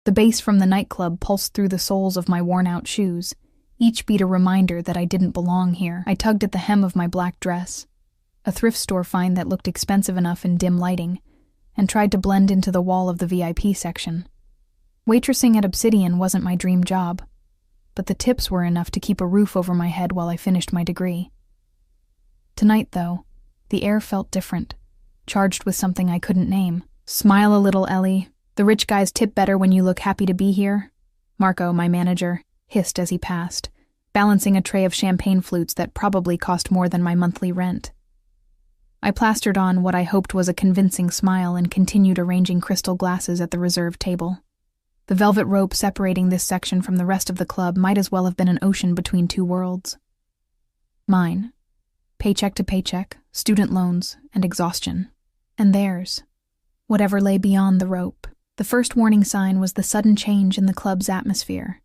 The bass from the nightclub pulsed through the soles of my worn-out shoes, each beat a reminder that I didn't belong here. I tugged at the hem of my black dress, a thrift store find that looked expensive enough in dim lighting, and tried to blend into the wall of the VIP section. Waitressing at Obsidian wasn't my dream job, but the tips were enough to keep a roof over my head while I finished my degree. Tonight, though, the air felt different, charged with something I couldn't name. "Smile a little, Ellie. The rich guys tip better when you look happy to be here," Marco, my manager, hissed as he passed, balancing a tray of champagne flutes that probably cost more than my monthly rent. I plastered on what I hoped was a convincing smile and continued arranging crystal glasses at the reserved table. The velvet rope separating this section from the rest of the club might as well have been an ocean between two worlds. Mine. Paycheck to paycheck, student loans, and exhaustion. And theirs. Whatever lay beyond the rope. The first warning sign was the sudden change in the club's atmosphere.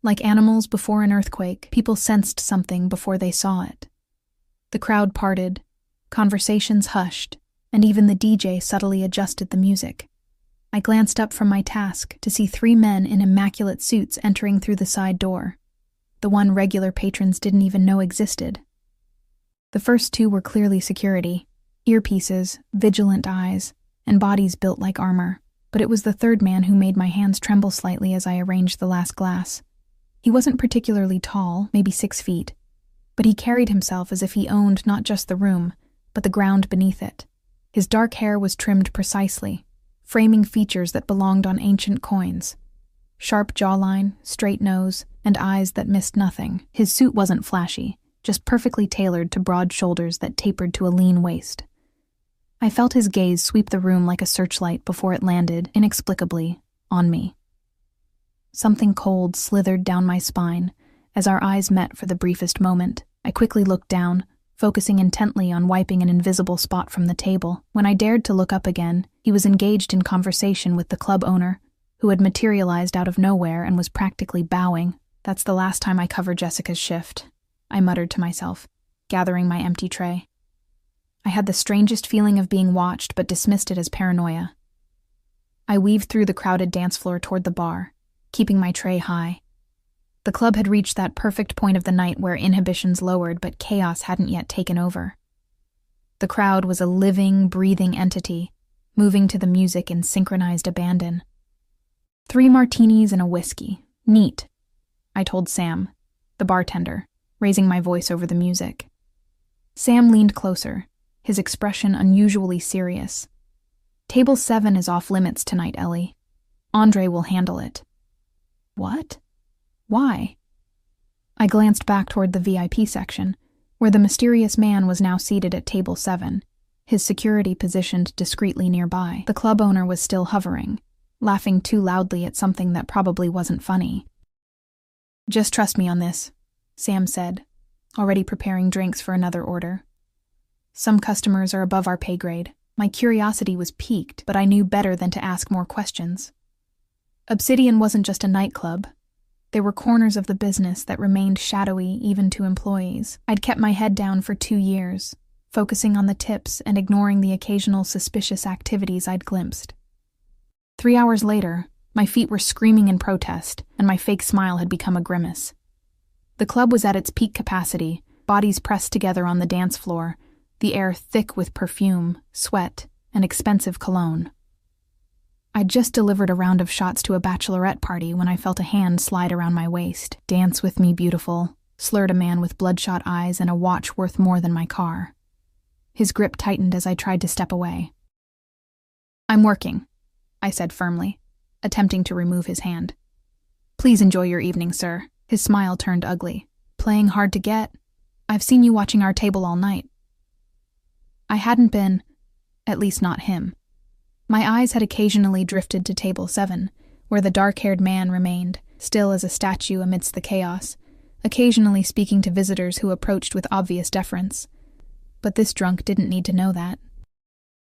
Like animals before an earthquake, people sensed something before they saw it. The crowd parted, conversations hushed, and even the DJ subtly adjusted the music. I glanced up from my task to see 3 men in immaculate suits entering through the side door, the one regular patrons didn't even know existed. The first 2 were clearly security, earpieces, vigilant eyes, and bodies built like armor. But it was the third man who made my hands tremble slightly as I arranged the last glass. He wasn't particularly tall, maybe 6 feet, but he carried himself as if he owned not just the room, but the ground beneath it. His dark hair was trimmed precisely, framing features that belonged on ancient coins. Sharp jawline, straight nose, and eyes that missed nothing. His suit wasn't flashy, just perfectly tailored to broad shoulders that tapered to a lean waist. I felt his gaze sweep the room like a searchlight before it landed, inexplicably, on me. Something cold slithered down my spine as our eyes met for the briefest moment. I quickly looked down, focusing intently on wiping an invisible spot from the table. When I dared to look up again, he was engaged in conversation with the club owner, who had materialized out of nowhere and was practically bowing. "That's the last time I cover Jessica's shift," I muttered to myself, gathering my empty tray. I had the strangest feeling of being watched, but dismissed it as paranoia. I weaved through the crowded dance floor toward the bar, keeping my tray high. The club had reached that perfect point of the night where inhibitions lowered, but chaos hadn't yet taken over. The crowd was a living, breathing entity, moving to the music in synchronized abandon. 3 martinis and a whiskey. Neat, I told Sam, the bartender, raising my voice over the music. Sam leaned closer, his expression unusually serious. "Table 7 is off limits tonight, Ellie. Andre will handle it." "What? Why?" I glanced back toward the VIP section, where the mysterious man was now seated at table 7, his security positioned discreetly nearby. The club owner was still hovering, laughing too loudly at something that probably wasn't funny. "Just trust me on this," Sam said, already preparing drinks for another order. "Some customers are above our pay grade. My curiosity was piqued, but I knew better than to ask more questions. Obsidian wasn't just a nightclub. There were corners of the business that remained shadowy even to employees. I'd kept my head down for 2 years, focusing on the tips and ignoring the occasional suspicious activities I'd glimpsed. 3 hours later, my feet were screaming in protest, and my fake smile had become a grimace. The club was at its peak capacity, bodies pressed together on the dance floor, the air thick with perfume, sweat, and expensive cologne. I'd just delivered a round of shots to a bachelorette party when I felt a hand slide around my waist. "Dance with me, beautiful," slurred a man with bloodshot eyes and a watch worth more than my car. His grip tightened as I tried to step away. "I'm working," I said firmly, attempting to remove his hand. "Please enjoy your evening, sir." His smile turned ugly. "Playing hard to get? I've seen you watching our table all night." I hadn't been, at least not him. My eyes had occasionally drifted to table 7, where the dark-haired man remained, still as a statue amidst the chaos, occasionally speaking to visitors who approached with obvious deference. But this drunk didn't need to know that.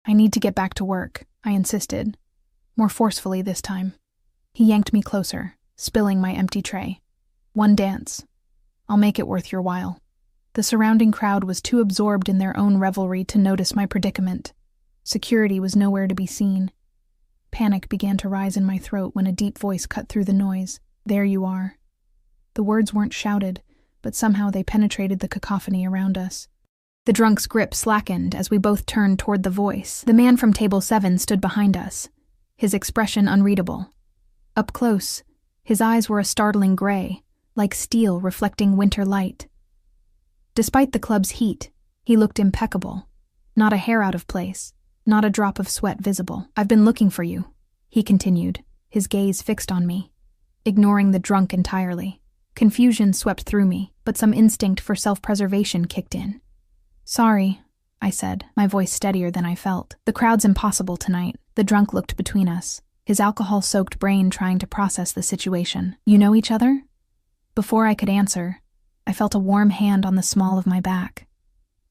"I need to get back to work," I insisted, more forcefully this time. He yanked me closer, spilling my empty tray. "One dance. I'll make it worth your while." The surrounding crowd was too absorbed in their own revelry to notice my predicament. Security was nowhere to be seen. Panic began to rise in my throat when a deep voice cut through the noise. "There you are." The words weren't shouted, but somehow they penetrated the cacophony around us. The drunk's grip slackened as we both turned toward the voice. The man from table 7 stood behind us, his expression unreadable. Up close, his eyes were a startling gray, like steel reflecting winter light. Despite the club's heat, he looked impeccable. Not a hair out of place, not a drop of sweat visible. "I've been looking for you," he continued, his gaze fixed on me, ignoring the drunk entirely. Confusion swept through me, but some instinct for self-preservation kicked in. "Sorry," I said, my voice steadier than I felt. "The crowd's impossible tonight." The drunk looked between us, his alcohol-soaked brain trying to process the situation. "You know each other?" Before I could answer, I felt a warm hand on the small of my back.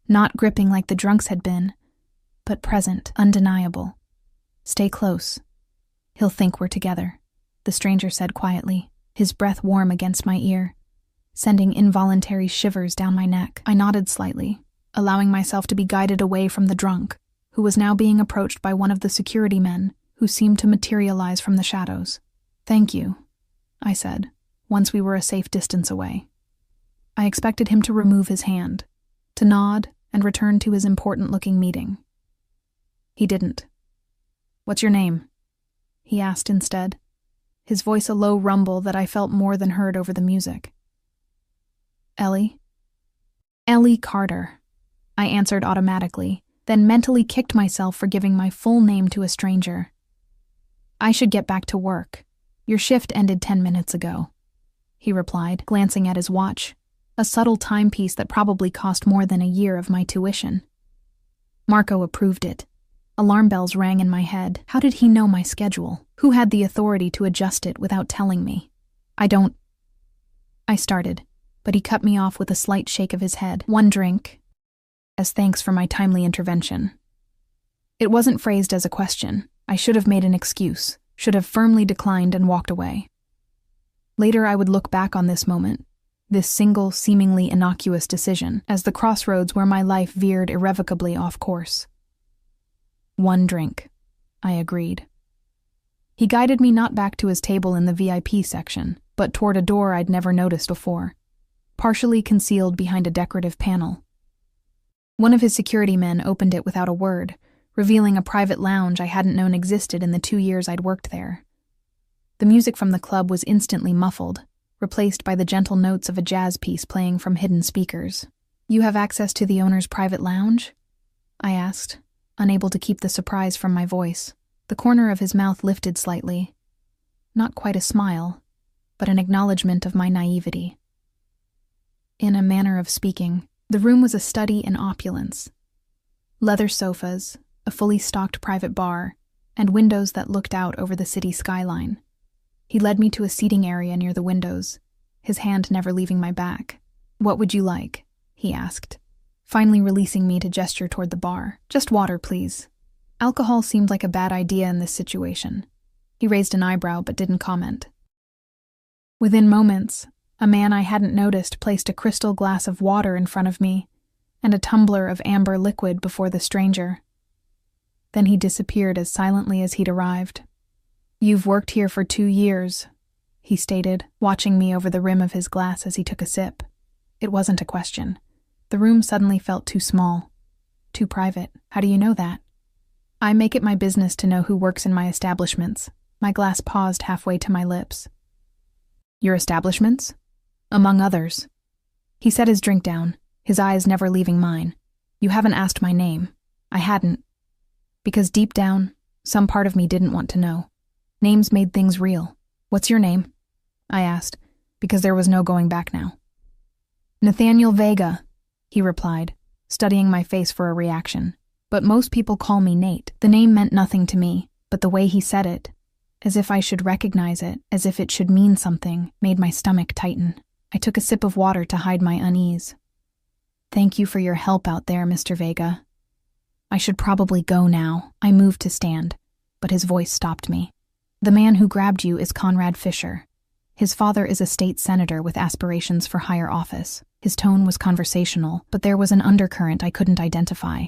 Not gripping like the drunk's had been, but present, undeniable. "Stay close. He'll think we're together," the stranger said quietly, his breath warm against my ear, sending involuntary shivers down my neck. I nodded slightly, allowing myself to be guided away from the drunk, who was now being approached by one of the security men, who seemed to materialize from the shadows. "Thank you," I said, once we were a safe distance away. I expected him to remove his hand, to nod and return to his important-looking meeting. He didn't. "What's your name?" he asked instead, his voice a low rumble that I felt more than heard over the music. "Ellie?" "Ellie Carter," I answered automatically, then mentally kicked myself for giving my full name to a stranger. "I should get back to work. Your shift ended 10 minutes ago," he replied, glancing at his watch, a subtle timepiece that probably cost more than a year of my tuition. Marco approved it. Alarm bells rang in my head. How did he know my schedule? Who had the authority to adjust it without telling me? I started, but he cut me off with a slight shake of his head. "One drink, as thanks for my timely intervention." It wasn't phrased as a question. I should have made an excuse, should have firmly declined and walked away. Later I would look back on this moment, this single, seemingly innocuous decision, as the crossroads where my life veered irrevocably off course. "One drink," I agreed. He guided me not back to his table in the VIP section, but toward a door I'd never noticed before, partially concealed behind a decorative panel. One of his security men opened it without a word, revealing a private lounge I hadn't known existed in the 2 years I'd worked there. The music from the club was instantly muffled, replaced by the gentle notes of a jazz piece playing from hidden speakers. "You have access to the owner's private lounge?" I asked, unable to keep the surprise from my voice. The corner of his mouth lifted slightly. Not quite a smile, but an acknowledgement of my naivety. In a manner of speaking, the room was a study in opulence. Leather sofas, a fully stocked private bar, and windows that looked out over the city skyline. He led me to a seating area near the windows, his hand never leaving my back. "What would you like?" he asked, finally releasing me to gesture toward the bar. "Just water, please." Alcohol seemed like a bad idea in this situation. He raised an eyebrow but didn't comment. Within moments, a man I hadn't noticed placed a crystal glass of water in front of me and a tumbler of amber liquid before the stranger. Then he disappeared as silently as he'd arrived. "You've worked here for 2 years," he stated, watching me over the rim of his glass as he took a sip. It wasn't a question. The room suddenly felt too small, too private. "How do you know that?" "I make it my business to know who works in my establishments." My glass paused halfway to my lips. "Your establishments?" "Among others." He set his drink down, his eyes never leaving mine. "You haven't asked my name." I hadn't. Because deep down, some part of me didn't want to know. Names made things real. "What's your name?" I asked, because there was no going back now. "Nathaniel Vega," he replied, studying my face for a reaction. "But most people call me Nate." The name meant nothing to me, but the way he said it, as if I should recognize it, as if it should mean something, made my stomach tighten. I took a sip of water to hide my unease. "Thank you for your help out there, Mr. Vega. I should probably go now." I moved to stand, but his voice stopped me. "The man who grabbed you is Conrad Fisher. His father is a state senator with aspirations for higher office." His tone was conversational, but there was an undercurrent I couldn't identify.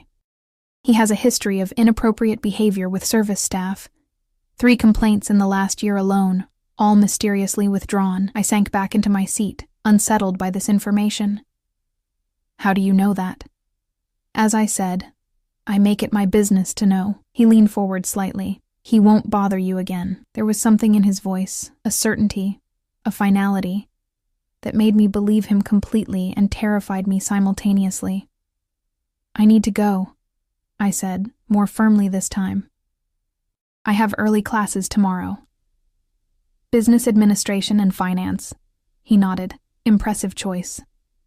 "He has a history of inappropriate behavior with service staff. 3 complaints in the last year alone, all mysteriously withdrawn. I sank back into my seat, unsettled by this information. How do you know that? As I said, I make it my business to know. He leaned forward slightly. He won't bother you again. There was something in his voice, a certainty, a finality, that made me believe him completely and terrified me simultaneously. I need to go, I said, more firmly this time. I have early classes tomorrow. Business administration and finance. He nodded. Impressive choice.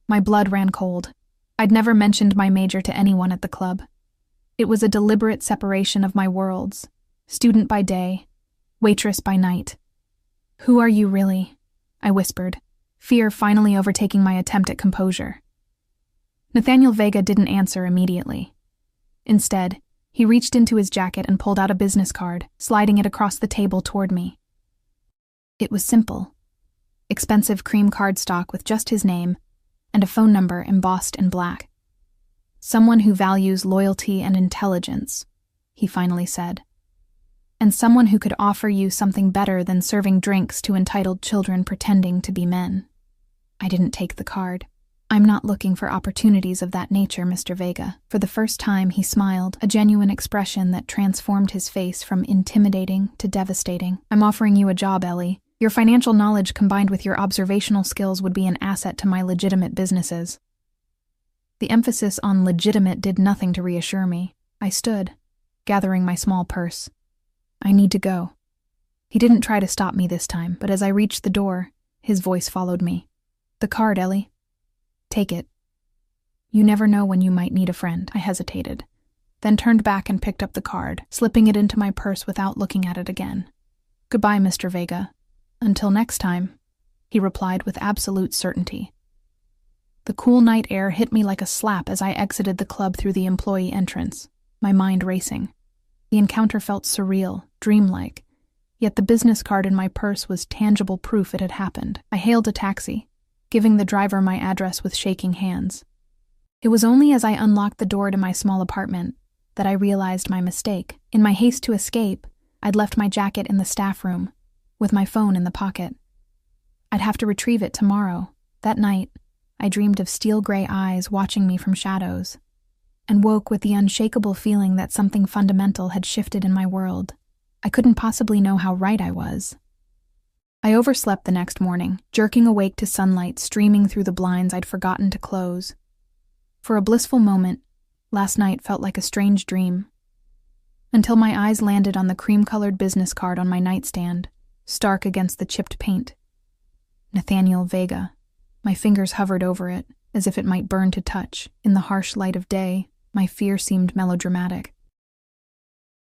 My blood ran cold. I'd never mentioned my major to anyone at the club. It was a deliberate separation of my worlds. Student by day, waitress by night. Who are you really? I whispered, fear finally overtaking my attempt at composure. Nathaniel Vega didn't answer immediately. Instead, he reached into his jacket and pulled out a business card, sliding it across the table toward me. It was simple. Expensive cream cardstock with just his name and a phone number embossed in black. Someone who values loyalty and intelligence, he finally said. And someone who could offer you something better than serving drinks to entitled children pretending to be men. I didn't take the card. I'm not looking for opportunities of that nature, Mr. Vega. For the first time, he smiled, a genuine expression that transformed his face from intimidating to devastating. I'm offering you a job, Ellie. Your financial knowledge combined with your observational skills would be an asset to my legitimate businesses. The emphasis on legitimate did nothing to reassure me. I stood, gathering my small purse. I need to go. He didn't try to stop me this time, but as I reached the door, his voice followed me. The card, Ellie. Take it. You never know when you might need a friend. I hesitated, then turned back and picked up the card, slipping it into my purse without looking at it again. Goodbye, Mr. Vega. Until next time, he replied with absolute certainty. The cool night air hit me like a slap as I exited the club through the employee entrance, my mind racing. The encounter felt surreal, dreamlike, yet the business card in my purse was tangible proof it had happened. I hailed a taxi, giving the driver my address with shaking hands. It was only as I unlocked the door to my small apartment that I realized my mistake. In my haste to escape, I'd left my jacket in the staff room, with my phone in the pocket. I'd have to retrieve it tomorrow. That night, I dreamed of steel-gray eyes watching me from shadows, and woke with the unshakable feeling that something fundamental had shifted in my world. I couldn't possibly know how right I was. I overslept the next morning, jerking awake to sunlight streaming through the blinds I'd forgotten to close. For a blissful moment, last night felt like a strange dream, until my eyes landed on the cream-colored business card on my nightstand, stark against the chipped paint. Nathaniel Vega. My fingers hovered over it, as if it might burn to touch. In the harsh light of day, my fear seemed melodramatic.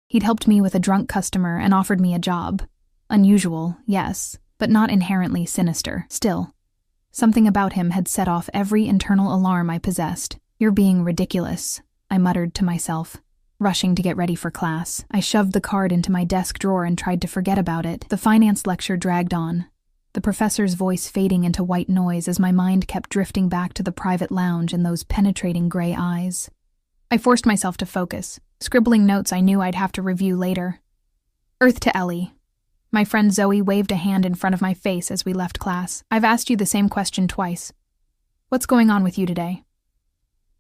He'd helped me with a drunk customer and offered me a job. Unusual, yes, but not inherently sinister. Still, something about him had set off every internal alarm I possessed. You're being ridiculous, I muttered to myself. Rushing to get ready for class, I shoved the card into my desk drawer and tried to forget about it. The finance lecture dragged on, the professor's voice fading into white noise as my mind kept drifting back to the private lounge and those penetrating gray eyes. I forced myself to focus, scribbling notes I knew I'd have to review later. Earth to Ellie. My friend Zoe waved a hand in front of my face as we left class. I've asked you the same question twice. What's going on with you today?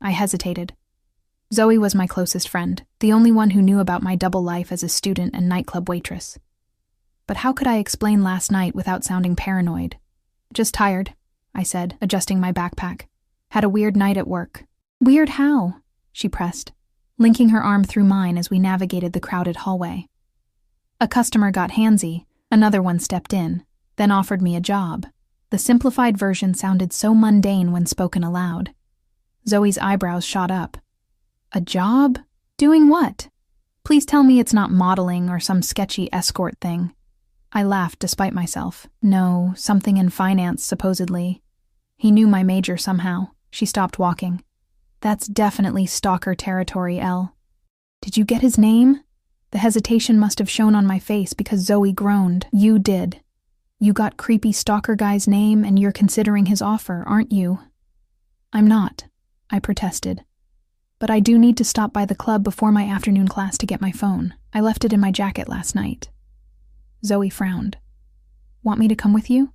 I hesitated. Zoe was my closest friend, the only one who knew about my double life as a student and nightclub waitress. But how could I explain last night without sounding paranoid? Just tired, I said, adjusting my backpack. Had a weird night at work. Weird how? She pressed, linking her arm through mine as we navigated the crowded hallway. A customer got handsy, another one stepped in, then offered me a job. The simplified version sounded so mundane when spoken aloud. Zoe's eyebrows shot up. A job? Doing what? Please tell me it's not modeling or some sketchy escort thing. I laughed despite myself. No, something in finance, supposedly. He knew my major somehow. She stopped walking. That's definitely stalker territory, Elle. Did you get his name? The hesitation must have shown on my face because Zoe groaned. You did. You got creepy stalker guy's name and you're considering his offer, aren't you? I'm not, I protested. But I do need to stop by the club before my afternoon class to get my phone. I left it in my jacket last night. Zoe frowned. Want me to come with you?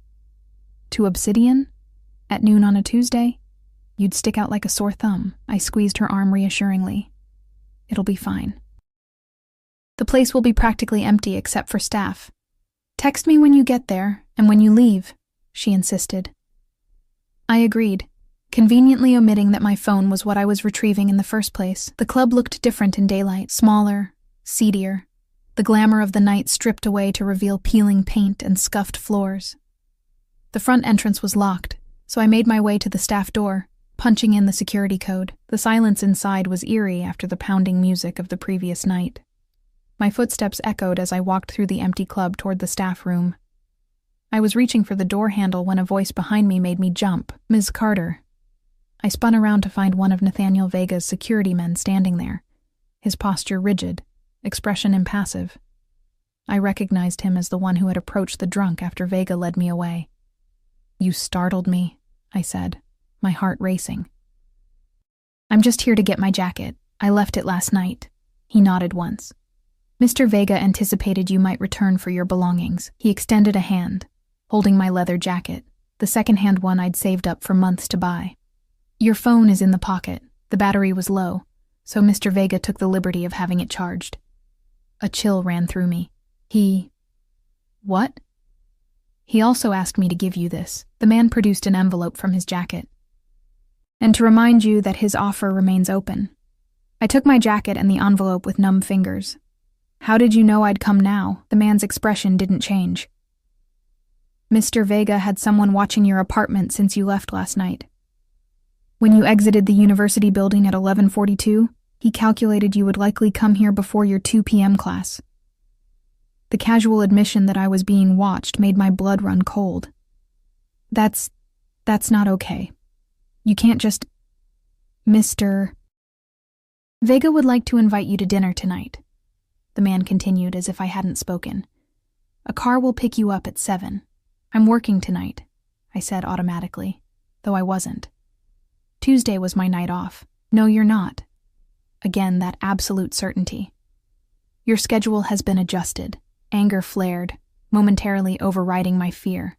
To Obsidian? At noon on a Tuesday? You'd stick out like a sore thumb. I squeezed her arm reassuringly. It'll be fine. The place will be practically empty except for staff. Text me when you get there and when you leave, she insisted. I agreed, conveniently omitting that my phone was what I was retrieving in the first place. The club looked different in daylight, smaller, seedier, the glamour of the night stripped away to reveal peeling paint and scuffed floors. The front entrance was locked, so I made my way to the staff door, punching in the security code. The silence inside was eerie after the pounding music of the previous night. My footsteps echoed as I walked through the empty club toward the staff room. I was reaching for the door handle when a voice behind me made me jump. Ms. Carter. I spun around to find one of Nathaniel Vega's security men standing there, his posture rigid, expression impassive. I recognized him as the one who had approached the drunk after Vega led me away. You startled me, I said, my heart racing. I'm just here to get my jacket. I left it last night. He nodded once. Mr. Vega anticipated you might return for your belongings. He extended a hand, holding my leather jacket, the second-hand one I'd saved up for months to buy. Your phone is in the pocket. The battery was low, so Mr. Vega took the liberty of having it charged. A chill ran through me. What? He also asked me to give you this. The man produced an envelope from his jacket. And to remind you that his offer remains open. I took my jacket and the envelope with numb fingers. How did you know I'd come now? The man's expression didn't change. Mr. Vega had someone watching your apartment since you left last night. When you exited the university building at 11:42, he calculated you would likely come here before your 2 p.m. class. The casual admission that I was being watched made my blood run cold. That's not okay. You can't just... Mr. Vega would like to invite you to dinner tonight, the man continued as if I hadn't spoken. A car will pick you up at 7. I'm working tonight, I said automatically, though I wasn't. Tuesday was my night off. No, you're not. Again, that absolute certainty. Your schedule has been adjusted. Anger flared, momentarily overriding my fear.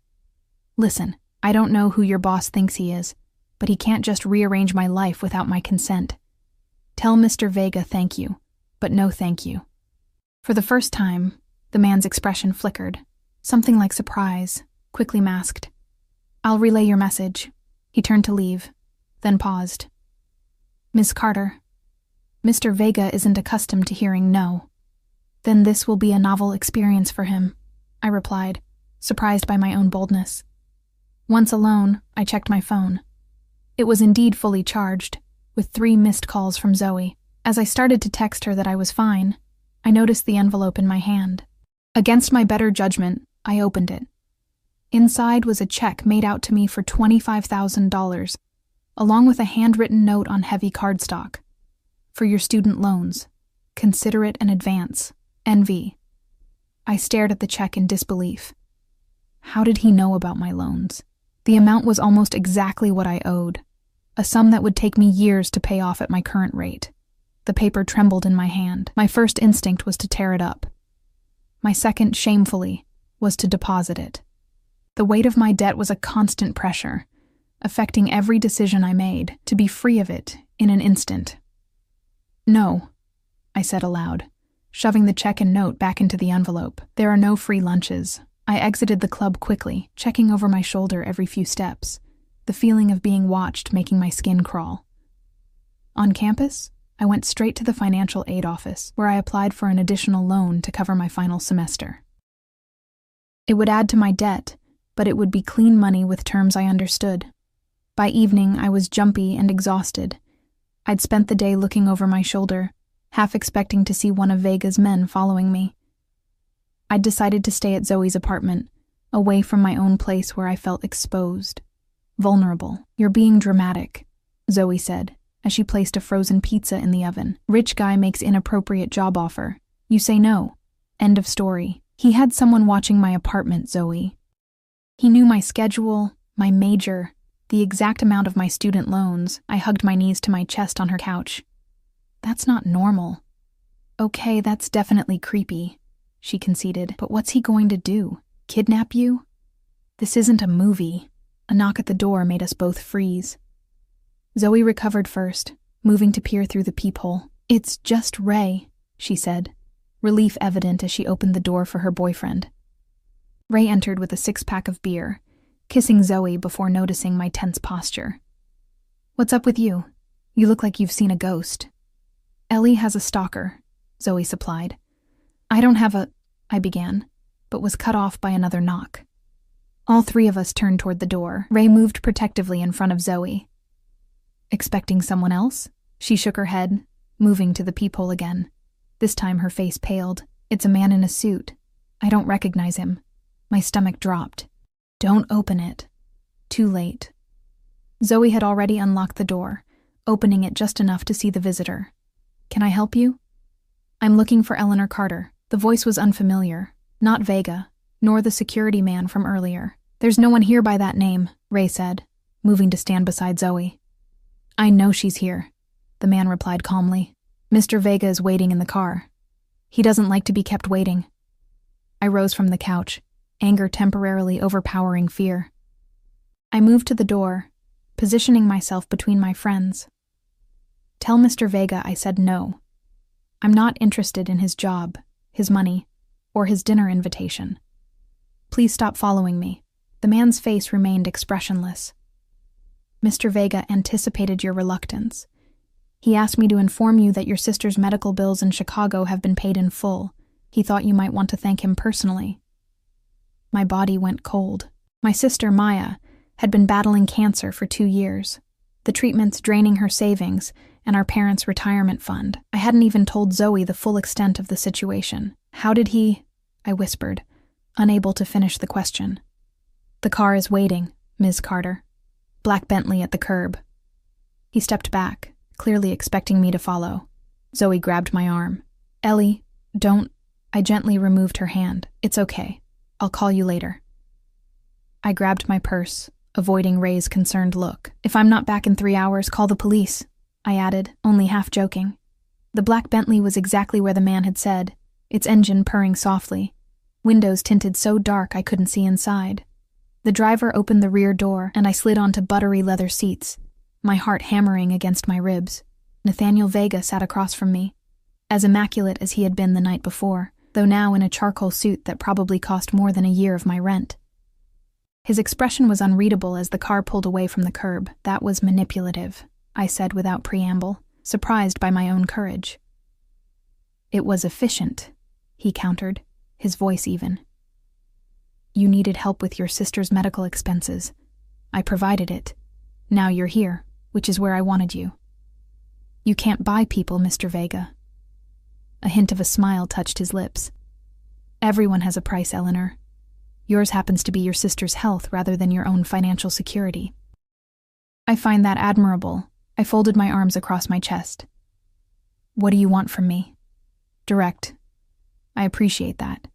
Listen, I don't know who your boss thinks he is, but he can't just rearrange my life without my consent. Tell Mr. Vega thank you, but no thank you. For the first time, the man's expression flickered, something like surprise, quickly masked. I'll relay your message. He turned to leave, then paused. Miss Carter, Mr. Vega isn't accustomed to hearing no. Then this will be a novel experience for him, I replied, surprised by my own boldness. Once alone, I checked my phone. It was indeed fully charged, with 3 missed calls from Zoe. As I started to text her that I was fine, I noticed the envelope in my hand. Against my better judgment, I opened it. Inside was a check made out to me for $25,000, along with a handwritten note on heavy cardstock. For your student loans. Consider it an advance. NV. I stared at the check in disbelief. How did he know about my loans? The amount was almost exactly what I owed, a sum that would take me years to pay off at my current rate. The paper trembled in my hand. My first instinct was to tear it up. My second, shamefully, was to deposit it. The weight of my debt was a constant pressure, affecting every decision I made, to be free of it in an instant. No, I said aloud, shoving the check and note back into the envelope. There are no free lunches. I exited the club quickly, checking over my shoulder every few steps, the feeling of being watched making my skin crawl. On campus, I went straight to the financial aid office, where I applied for an additional loan to cover my final semester. It would add to my debt, but it would be clean money with terms I understood. By evening, I was jumpy and exhausted. I'd spent the day looking over my shoulder, half expecting to see one of Vega's men following me. I'd decided to stay at Zoe's apartment, away from my own place where I felt exposed, vulnerable. You're being dramatic, Zoe said, as she placed a frozen pizza in the oven. Rich guy makes inappropriate job offer. You say no. End of story. He had someone watching my apartment, Zoe. He knew my schedule, my major, the exact amount of my student loans. I hugged my knees to my chest on her couch. That's not normal. Okay, that's definitely creepy. she conceded. But what's he going to do? Kidnap you? This isn't a movie. A knock at the door made us both freeze. Zoe recovered first, moving to peer through the peephole. It's just Ray, she said, relief evident as she opened the door for her boyfriend. Ray entered with a 6-pack of beer, kissing Zoe before noticing my tense posture. What's up with you? You look like you've seen a ghost. Ellie has a stalker, Zoe supplied. I don't have a... I began, but was cut off by another knock. All three of us turned toward the door. Ray moved protectively in front of Zoe. Expecting someone else? She shook her head, moving to the peephole again. This time her face paled. It's a man in a suit. I don't recognize him. My stomach dropped. Don't open it. Too late. Zoe had already unlocked the door, opening it just enough to see the visitor. Can I help you? I'm looking for Eleanor Carter. The voice was unfamiliar. Not Vega, nor the security man from earlier. There's no one here by that name, Ray said, moving to stand beside Zoe. I know she's here, the man replied calmly. Mr. Vega is waiting in the car. He doesn't like to be kept waiting. I rose from the couch, anger temporarily overpowering fear. I moved to the door, positioning myself between my friends. Tell Mr. Vega I said no. I'm not interested in his job, his money, or his dinner invitation. Please stop following me. The man's face remained expressionless. Mr. Vega anticipated your reluctance. He asked me to inform you that your sister's medical bills in Chicago have been paid in full. He thought you might want to thank him personally. My body went cold. My sister, Maya, had been battling cancer for 2 years, the treatments draining her savings and our parents' retirement fund. I hadn't even told Zoe the full extent of the situation. How did he? I whispered, unable to finish the question. The car is waiting, Ms. Carter. Black Bentley at the curb. He stepped back, clearly expecting me to follow. Zoe grabbed my arm. Ellie, don't... I gently removed her hand. It's okay. I'll call you later. I grabbed my purse, avoiding Ray's concerned look. If I'm not back in 3 hours, call the police, I added, only half joking. The black Bentley was exactly where the man had said, its engine purring softly, windows tinted so dark I couldn't see inside. The driver opened the rear door, and I slid onto buttery leather seats, my heart hammering against my ribs. Nathaniel Vega sat across from me, as immaculate as he had been the night before, though now in a charcoal suit that probably cost more than a year of my rent. His expression was unreadable as the car pulled away from the curb. That was manipulative, I said without preamble, surprised by my own courage. It was efficient, he countered, his voice even. You needed help with your sister's medical expenses. I provided it. Now you're here, which is where I wanted you. You can't buy people, Mr. Vega. A hint of a smile touched his lips. Everyone has a price, Eleanor. Yours happens to be your sister's health rather than your own financial security. I find that admirable. I folded my arms across my chest. What do you want from me? Direct. I appreciate that.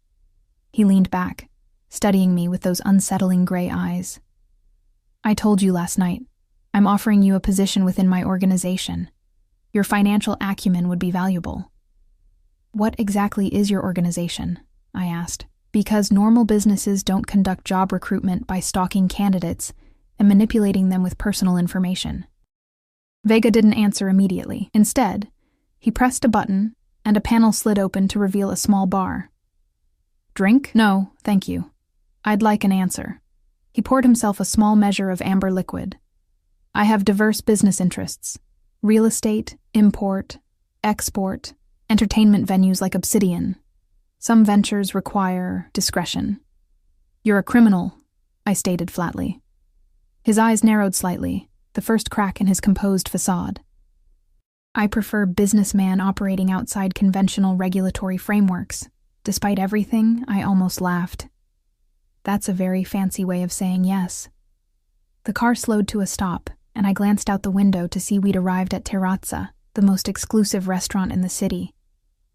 He leaned back, studying me with those unsettling gray eyes. I told you last night, I'm offering you a position within my organization. Your financial acumen would be valuable. What exactly is your organization? I asked. Because normal businesses don't conduct job recruitment by stalking candidates and manipulating them with personal information. Vega didn't answer immediately. Instead, he pressed a button and a panel slid open to reveal a small bar. Drink? No, thank you. I'd like an answer. He poured himself a small measure of amber liquid. I have diverse business interests. Real estate, import, export, entertainment venues like Obsidian. Some ventures require discretion. You're a criminal, I stated flatly. His eyes narrowed slightly, the first crack in his composed facade. I prefer businessman operating outside conventional regulatory frameworks. Despite everything, I almost laughed. That's a very fancy way of saying yes. The car slowed to a stop, and I glanced out the window to see we'd arrived at Terrazza, the most exclusive restaurant in the city.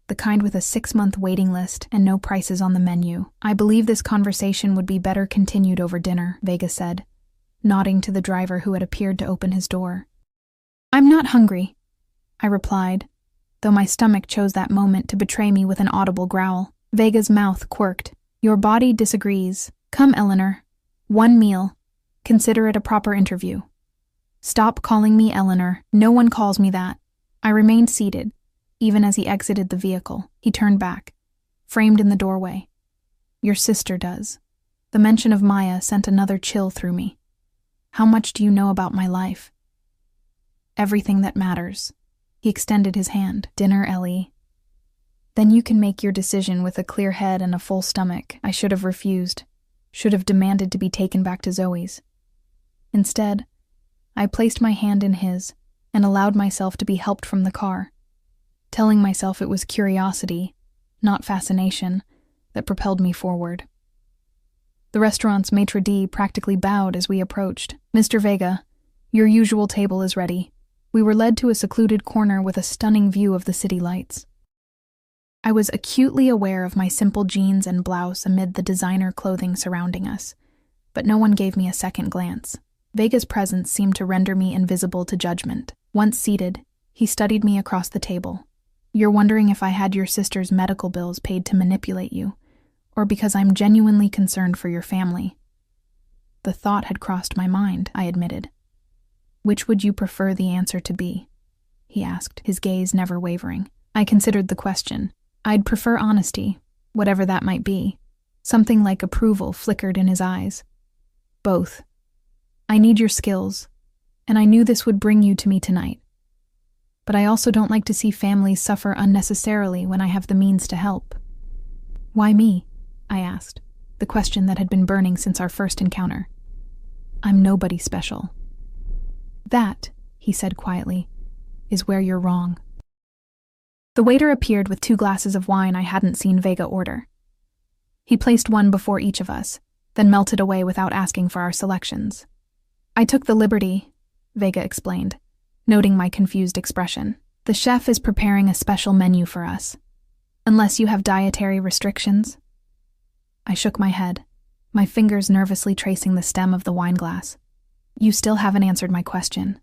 The kind with a 6-month waiting list and no prices on the menu. I believe this conversation would be better continued over dinner, Vega said, nodding to the driver who had appeared to open his door. I'm not hungry, I replied, though my stomach chose that moment to betray me with an audible growl. Vega's mouth quirked. Your body disagrees. Come, Eleanor. One meal. Consider it a proper interview. Stop calling me Eleanor. No one calls me that. I remained seated. Even as he exited the vehicle, he turned back, framed in the doorway. Your sister does. The mention of Maya sent another chill through me. How much do you know about my life? Everything that matters. He extended his hand. Dinner, Ellie. Then you can make your decision with a clear head and a full stomach. I should have refused. Should have demanded to be taken back to Zoe's. Instead, I placed my hand in his and allowed myself to be helped from the car, telling myself it was curiosity, not fascination, that propelled me forward. The restaurant's maitre d' practically bowed as we approached. Mr. Vega, your usual table is ready. We were led to a secluded corner with a stunning view of the city lights. I was acutely aware of my simple jeans and blouse amid the designer clothing surrounding us, but no one gave me a second glance. Vega's presence seemed to render me invisible to judgment. Once seated, he studied me across the table. You're wondering if I had your sister's medical bills paid to manipulate you, or because I'm genuinely concerned for your family. The thought had crossed my mind, I admitted. Which would you prefer the answer to be? He asked, his gaze never wavering. I considered the question. I'd prefer honesty, whatever that might be. Something like approval flickered in his eyes. Both. I need your skills, and I knew this would bring you to me tonight. But I also don't like to see families suffer unnecessarily when I have the means to help. Why me? I asked, the question that had been burning since our first encounter. I'm nobody special. That, he said quietly, is where you're wrong. The waiter appeared with 2 glasses of wine I hadn't seen Vega order. He placed one before each of us, then melted away without asking for our selections. I took the liberty, Vega explained, noting my confused expression. The chef is preparing a special menu for us. Unless you have dietary restrictions? I shook my head, my fingers nervously tracing the stem of the wine glass. You still haven't answered my question.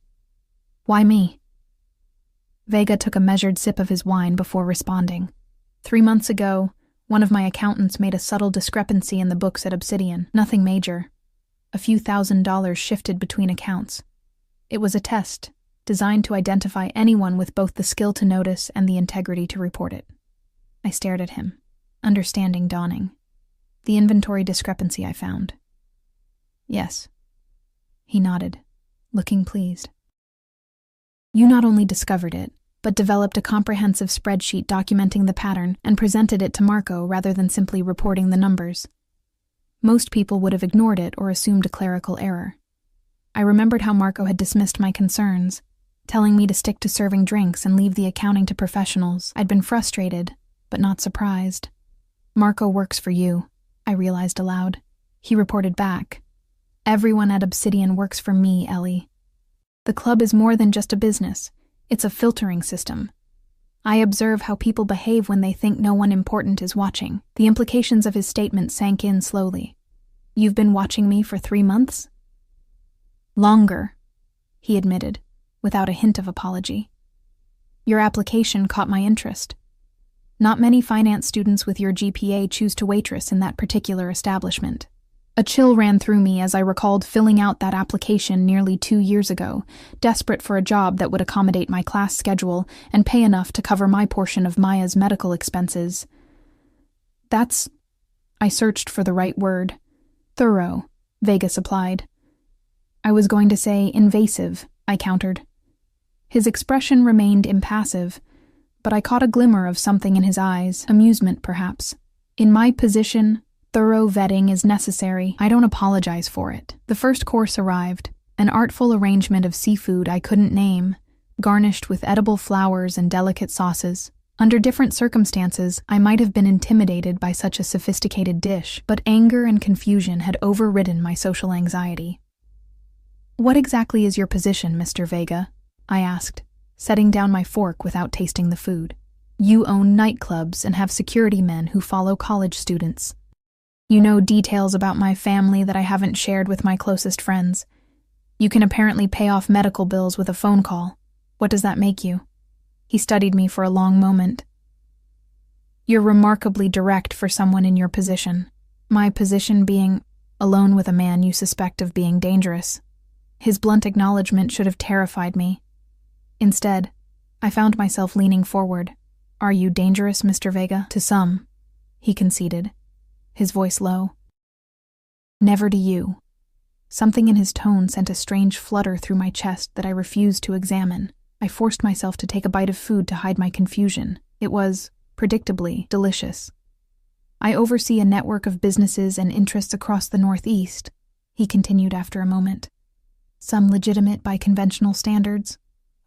Why me? Vega took a measured sip of his wine before responding. 3 months ago, one of my accountants made a subtle discrepancy in the books at Obsidian. Nothing major. A few $1,000s shifted between accounts. It was a test, designed to identify anyone with both the skill to notice and the integrity to report it. I stared at him, understanding dawning. The inventory discrepancy I found. Yes. He nodded, looking pleased. You not only discovered it, but developed a comprehensive spreadsheet documenting the pattern and presented it to Marco rather than simply reporting the numbers. Most people would have ignored it or assumed a clerical error. I remembered how Marco had dismissed my concerns, telling me to stick to serving drinks and leave the accounting to professionals. I'd been frustrated, but not surprised. Marco works for you, I realized aloud. He reported back. Everyone at Obsidian works for me, Ellie. The club is more than just a business. It's a filtering system. I observe how people behave when they think no one important is watching. The implications of his statement sank in slowly. You've been watching me for 3 months? Longer, he admitted, without a hint of apology. Your application caught my interest. Not many finance students with your GPA choose to waitress in that particular establishment. A chill ran through me as I recalled filling out that application nearly 2 years ago, desperate for a job that would accommodate my class schedule and pay enough to cover my portion of Maya's medical expenses. I searched for the right word. Thorough, Vega supplied. I was going to say invasive, I countered. His expression remained impassive, but I caught a glimmer of something in his eyes, amusement perhaps. In my position, thorough vetting is necessary. I don't apologize for it. The first course arrived, an artful arrangement of seafood I couldn't name, garnished with edible flowers and delicate sauces. Under different circumstances, I might have been intimidated by such a sophisticated dish, but anger and confusion had overridden my social anxiety. What exactly is your position, Mr. Vega? I asked, setting down my fork without tasting the food. You own nightclubs and have security men who follow college students. You know details about my family that I haven't shared with my closest friends. You can apparently pay off medical bills with a phone call. What does that make you? He studied me for a long moment. You're remarkably direct for someone in your position. My position being alone with a man you suspect of being dangerous. His blunt acknowledgement should have terrified me. Instead, I found myself leaning forward. Are you dangerous, Mr. Vega? To some, he conceded, his voice low. Never to you. Something in his tone sent a strange flutter through my chest that I refused to examine. I forced myself to take a bite of food to hide my confusion. It was, predictably, delicious. I oversee a network of businesses and interests across the Northeast, he continued after a moment. Some legitimate by conventional standards,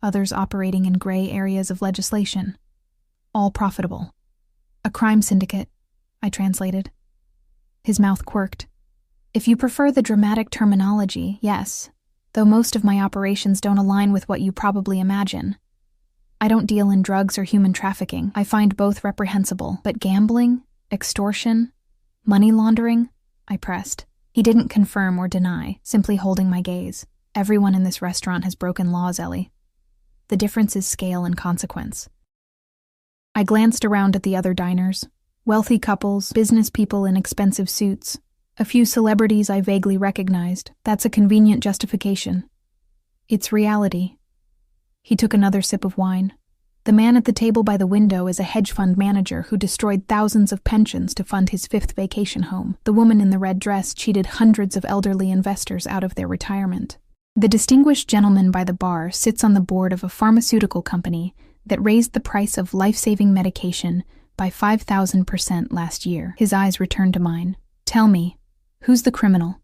others operating in gray areas of legislation. All profitable. A crime syndicate, I translated. His mouth quirked. If you prefer the dramatic terminology, yes, though most of my operations don't align with what you probably imagine. I don't deal in drugs or human trafficking. I find both reprehensible, but gambling, extortion, money laundering, I pressed. He didn't confirm or deny, simply holding my gaze. Everyone in this restaurant has broken laws, Ellie. The difference is scale and consequence. I glanced around at the other diners. Wealthy couples, business people in expensive suits, a few celebrities I vaguely recognized. That's a convenient justification. It's reality. He took another sip of wine. The man at the table by the window is a hedge fund manager who destroyed thousands of pensions to fund his 5th vacation home. The woman in the red dress cheated hundreds of elderly investors out of their retirement. The distinguished gentleman by the bar sits on the board of a pharmaceutical company that raised the price of life-saving medication by 5,000% last year. His eyes returned to mine. Tell me, who's the criminal?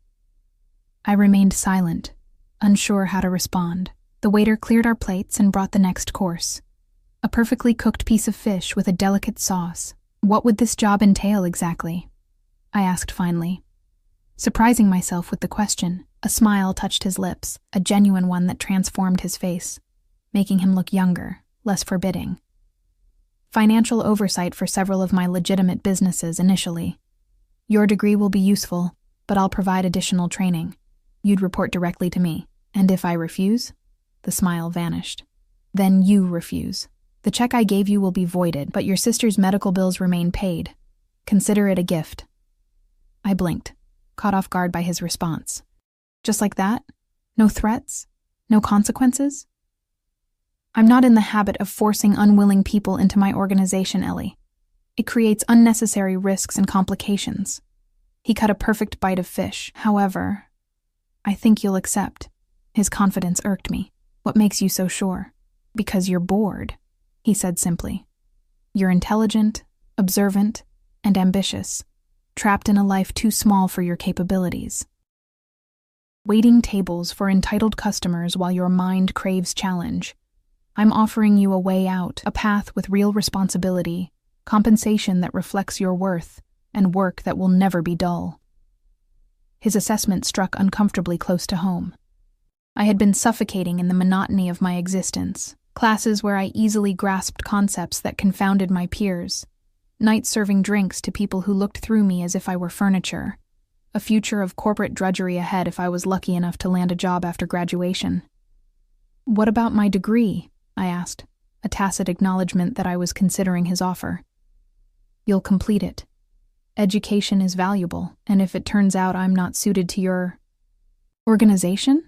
I remained silent, unsure how to respond. The waiter cleared our plates and brought the next course. A perfectly cooked piece of fish with a delicate sauce. What would this job entail exactly? I asked finally. Surprising myself with the question, a smile touched his lips, a genuine one that transformed his face, making him look younger, less forbidding. Financial oversight for several of my legitimate businesses initially. Your degree will be useful, but I'll provide additional training. You'd report directly to me. And if I refuse? The smile vanished. Then you refuse. The check I gave you will be voided, but your sister's medical bills remain paid. Consider it a gift. I blinked, caught off guard by his response. Just like that? No threats? No consequences? I'm not in the habit of forcing unwilling people into my organization, Ellie. It creates unnecessary risks and complications. He cut a perfect bite of fish. However, I think you'll accept. His confidence irked me. What makes you so sure? Because you're bored, he said simply. You're intelligent, observant, and ambitious, trapped in a life too small for your capabilities. Waiting tables for entitled customers while your mind craves challenge. I'm offering you a way out, a path with real responsibility, compensation that reflects your worth, and work that will never be dull. His assessment struck uncomfortably close to home. I had been suffocating in the monotony of my existence, classes where I easily grasped concepts that confounded my peers, nights serving drinks to people who looked through me as if I were furniture, a future of corporate drudgery ahead if I was lucky enough to land a job after graduation. What about my degree? I asked, a tacit acknowledgement that I was considering his offer. You'll complete it. Education is valuable, and if it turns out I'm not suited to your organization?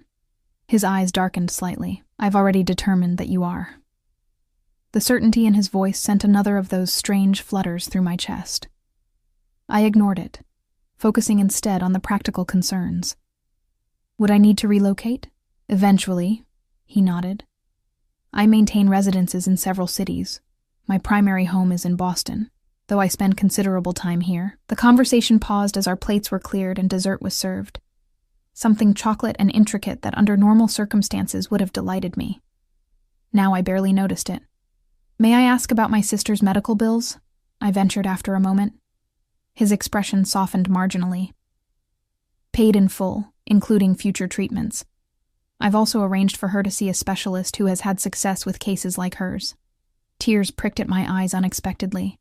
His eyes darkened slightly. I've already determined that you are. The certainty in his voice sent another of those strange flutters through my chest. I ignored it, focusing instead on the practical concerns. Would I need to relocate? Eventually, he nodded. I maintain residences in several cities. My primary home is in Boston, though I spend considerable time here. The conversation paused as our plates were cleared and dessert was served. Something chocolate and intricate that under normal circumstances would have delighted me. Now I barely noticed it. May I ask about my sister's medical bills? I ventured after a moment. His expression softened marginally. Paid in full, including future treatments. I've also arranged for her to see a specialist who has had success with cases like hers. Tears pricked at my eyes unexpectedly.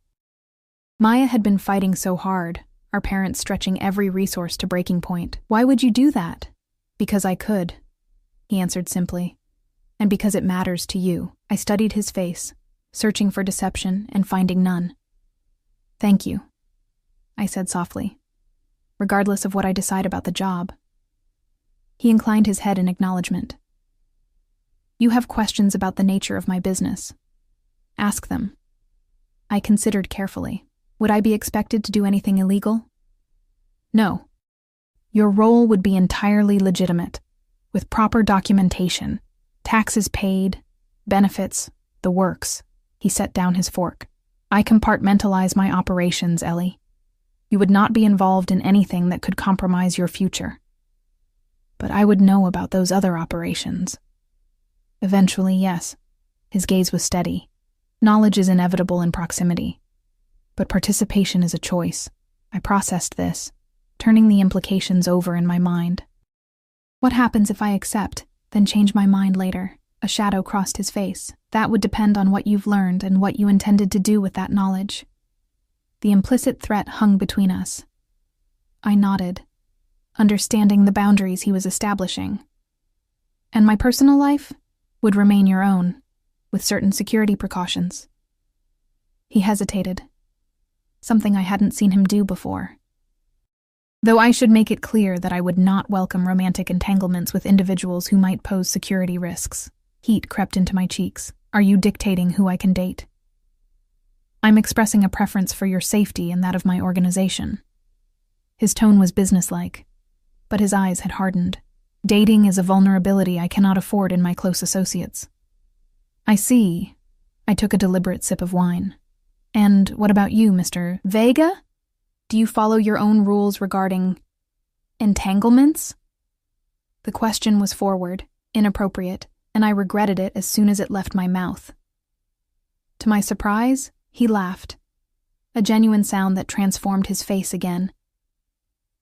Maya had been fighting so hard, our parents stretching every resource to breaking point. Why would you do that? Because I could, he answered simply. And because it matters to you. I studied his face, searching for deception and finding none. Thank you, I said softly, regardless of what I decide about the job. He inclined his head in acknowledgement. You have questions about the nature of my business. Ask them. I considered carefully. Would I be expected to do anything illegal? No. Your role would be entirely legitimate, with proper documentation, taxes paid, benefits, the works. He set down his fork. I compartmentalize my operations, Ellie. You would not be involved in anything that could compromise your future. But I would know about those other operations. Eventually, yes. His gaze was steady. Knowledge is inevitable in proximity. But participation is a choice. I processed this, turning the implications over in my mind. What happens if I accept, then change my mind later? A shadow crossed his face. That would depend on what you've learned and what you intended to do with that knowledge. The implicit threat hung between us. I nodded, understanding the boundaries he was establishing. And my personal life would remain your own, with certain security precautions. He hesitated, something I hadn't seen him do before. Though I should make it clear that I would not welcome romantic entanglements with individuals who might pose security risks. Heat crept into my cheeks. Are you dictating who I can date? I'm expressing a preference for your safety and that of my organization. His tone was businesslike, but his eyes had hardened. Dating is a vulnerability I cannot afford in my close associates. I see. I took a deliberate sip of wine. And what about you, Mr. Vega? Do you follow your own rules regarding entanglements? The question was forward, inappropriate, and I regretted it as soon as it left my mouth. To my surprise, he laughed, a genuine sound that transformed his face again.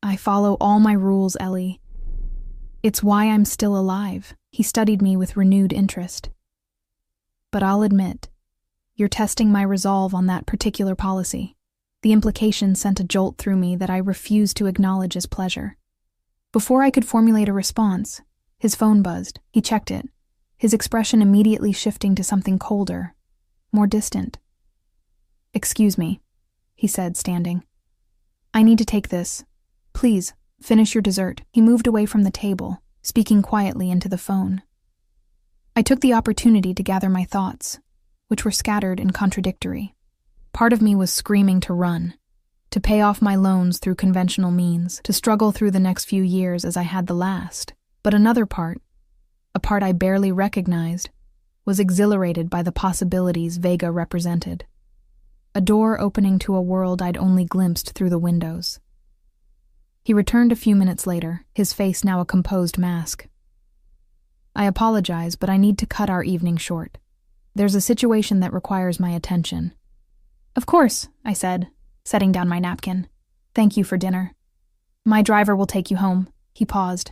I follow all my rules, Ellie. It's why I'm still alive. He studied me with renewed interest. But I'll admit, you're testing my resolve on that particular policy. The implication sent a jolt through me that I refused to acknowledge as pleasure. Before I could formulate a response, his phone buzzed. He checked it, his expression immediately shifting to something colder, more distant. Excuse me, he said, standing. I need to take this. Please, finish your dessert. He moved away from the table, speaking quietly into the phone. I took the opportunity to gather my thoughts, which were scattered and contradictory. Part of me was screaming to run, to pay off my loans through conventional means, to struggle through the next few years as I had the last. But another part, a part I barely recognized, was exhilarated by the possibilities Vega represented. A door opening to a world I'd only glimpsed through the windows. He returned a few minutes later, his face now a composed mask. I apologize, but I need to cut our evening short. There's a situation that requires my attention. Of course, I said, setting down my napkin. Thank you for dinner. My driver will take you home. He paused.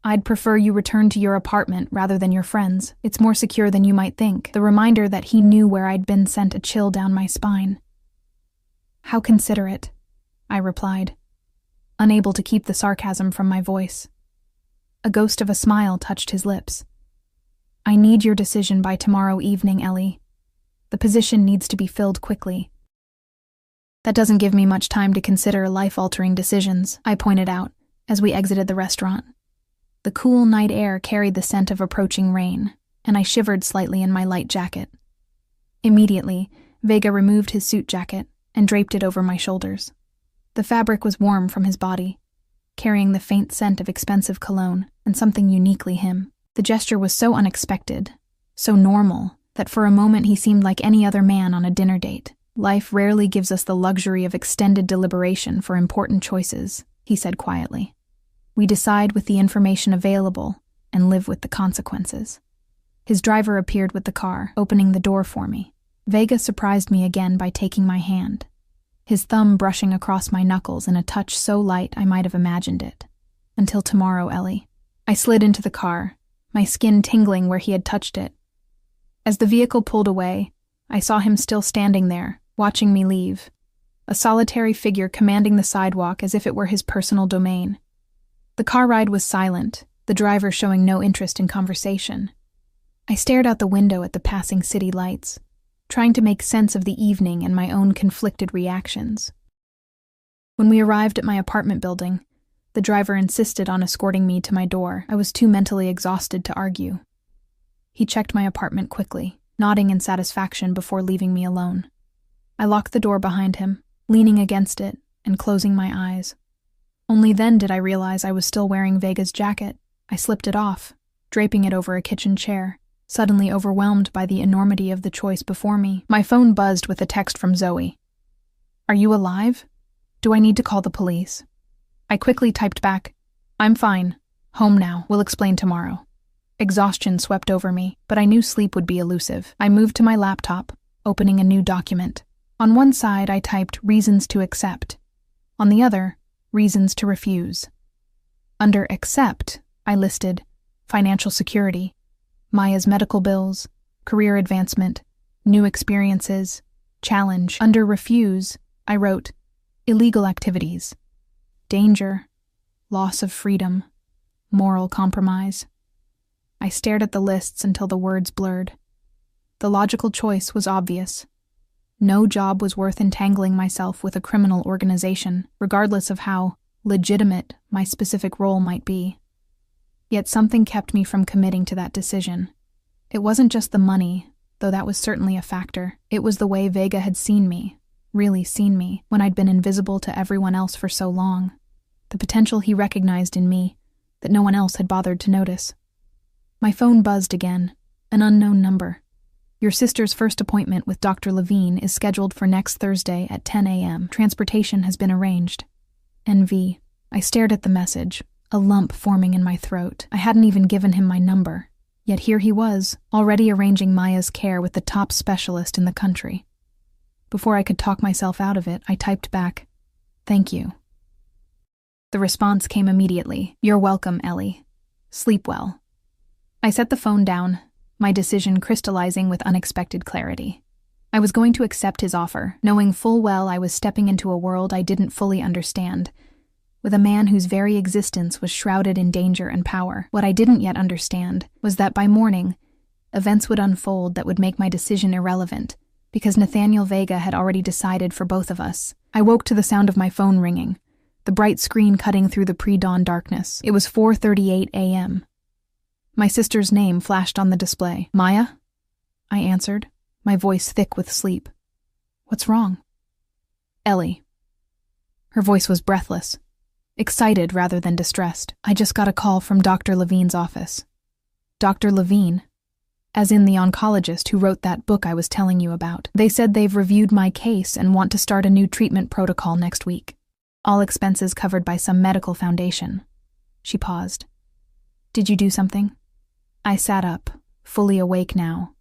I'd prefer you return to your apartment rather than your friend's. It's more secure than you might think. The reminder that he knew where I'd been sent a chill down my spine. How considerate, I replied, unable to keep the sarcasm from my voice. A ghost of a smile touched his lips. I need your decision by tomorrow evening, Ellie. The position needs to be filled quickly. That doesn't give me much time to consider life-altering decisions, I pointed out, as we exited the restaurant. The cool night air carried the scent of approaching rain, and I shivered slightly in my light jacket. Immediately, Vega removed his suit jacket and draped it over my shoulders. The fabric was warm from his body, carrying the faint scent of expensive cologne and something uniquely him. The gesture was so unexpected, so normal, that for a moment he seemed like any other man on a dinner date. Life rarely gives us the luxury of extended deliberation for important choices, he said quietly. We decide with the information available and live with the consequences. His driver appeared with the car, opening the door for me. Vega surprised me again by taking my hand, his thumb brushing across my knuckles in a touch so light I might have imagined it. Until tomorrow, Ellie. I slid into the car, my skin tingling where he had touched it. As the vehicle pulled away, I saw him still standing there, watching me leave, a solitary figure commanding the sidewalk as if it were his personal domain. The car ride was silent, the driver showing no interest in conversation. I stared out the window at the passing city lights, trying to make sense of the evening and my own conflicted reactions. When we arrived at my apartment building, the driver insisted on escorting me to my door. I was too mentally exhausted to argue. He checked my apartment quickly, nodding in satisfaction before leaving me alone. I locked the door behind him, leaning against it and closing my eyes. Only then did I realize I was still wearing Vega's jacket. I slipped it off, draping it over a kitchen chair, suddenly overwhelmed by the enormity of the choice before me. My phone buzzed with a text from Zoe. "Are you alive? Do I need to call the police?" I quickly typed back, "I'm fine. Home now. We'll explain tomorrow." Exhaustion swept over me, but I knew sleep would be elusive. I moved to my laptop, opening a new document. On one side, I typed reasons to accept. On the other, reasons to refuse. Under accept, I listed financial security, Maya's medical bills, career advancement, new experiences, challenge. Under refuse, I wrote illegal activities, danger, loss of freedom, moral compromise. I stared at the lists until the words blurred. The logical choice was obvious. No job was worth entangling myself with a criminal organization, regardless of how legitimate my specific role might be. Yet something kept me from committing to that decision. It wasn't just the money, though that was certainly a factor. It was the way Vega had seen me, really seen me, when I'd been invisible to everyone else for so long. The potential he recognized in me that no one else had bothered to notice. My phone buzzed again, an unknown number. "Your sister's first appointment with Dr. Levine is scheduled for next Thursday at 10 a.m. Transportation has been arranged. NV." I stared at the message, a lump forming in my throat. I hadn't even given him my number, yet here he was, already arranging Maya's care with the top specialist in the country. Before I could talk myself out of it, I typed back, "Thank you." The response came immediately. "You're welcome, Ellie. Sleep well." I set the phone down, my decision crystallizing with unexpected clarity. I was going to accept his offer, knowing full well I was stepping into a world I didn't fully understand, with a man whose very existence was shrouded in danger and power. What I didn't yet understand was that by morning, events would unfold that would make my decision irrelevant, because Nathaniel Vega had already decided for both of us. I woke to the sound of my phone ringing, the bright screen cutting through the pre-dawn darkness. It was 4:38 a.m. My sister's name flashed on the display. "Maya?" I answered, my voice thick with sleep. "What's wrong?" "Ellie." Her voice was breathless, excited rather than distressed. "I just got a call from Dr. Levine's office." "Dr. Levine?" "As in the oncologist who wrote that book I was telling you about. They said they've reviewed my case and want to start a new treatment protocol next week. All expenses covered by some medical foundation." She paused. "Did you do something?" I sat up, fully awake now,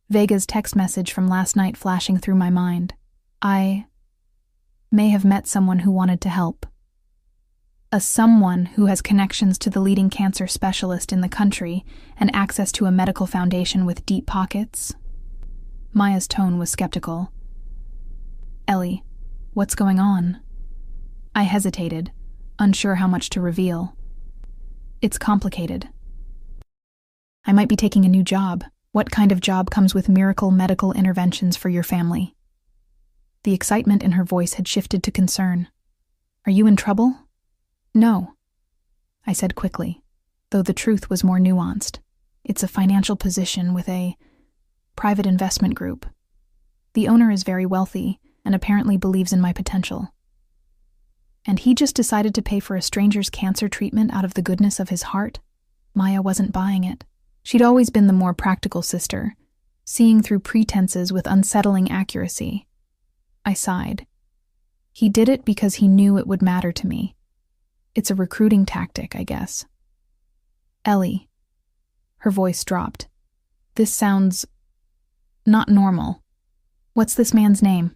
Vega's text message from last night flashing through my mind. I may have met someone who wanted to help. A someone who has connections to the leading cancer specialist in the country and access to a medical foundation with deep pockets. Maya's tone was skeptical. "Ellie, what's going on?" I hesitated, unsure how much to reveal. "It's complicated. I might be taking a new job. What kind of job comes with miracle medical interventions for your family?" The excitement in her voice had shifted to concern. "Are you in trouble?" "No," I said quickly, though the truth was more nuanced. "It's a financial position with a private investment group. The owner is very wealthy and apparently believes in my potential. And he just decided to pay for a stranger's cancer treatment out of the goodness of his heart?" Maya wasn't buying it. She'd always been the more practical sister, seeing through pretenses with unsettling accuracy. I sighed. He did it because he knew it would matter to me. It's a recruiting tactic, I guess. "Ellie." Her voice dropped. "This sounds not normal. What's this man's name?"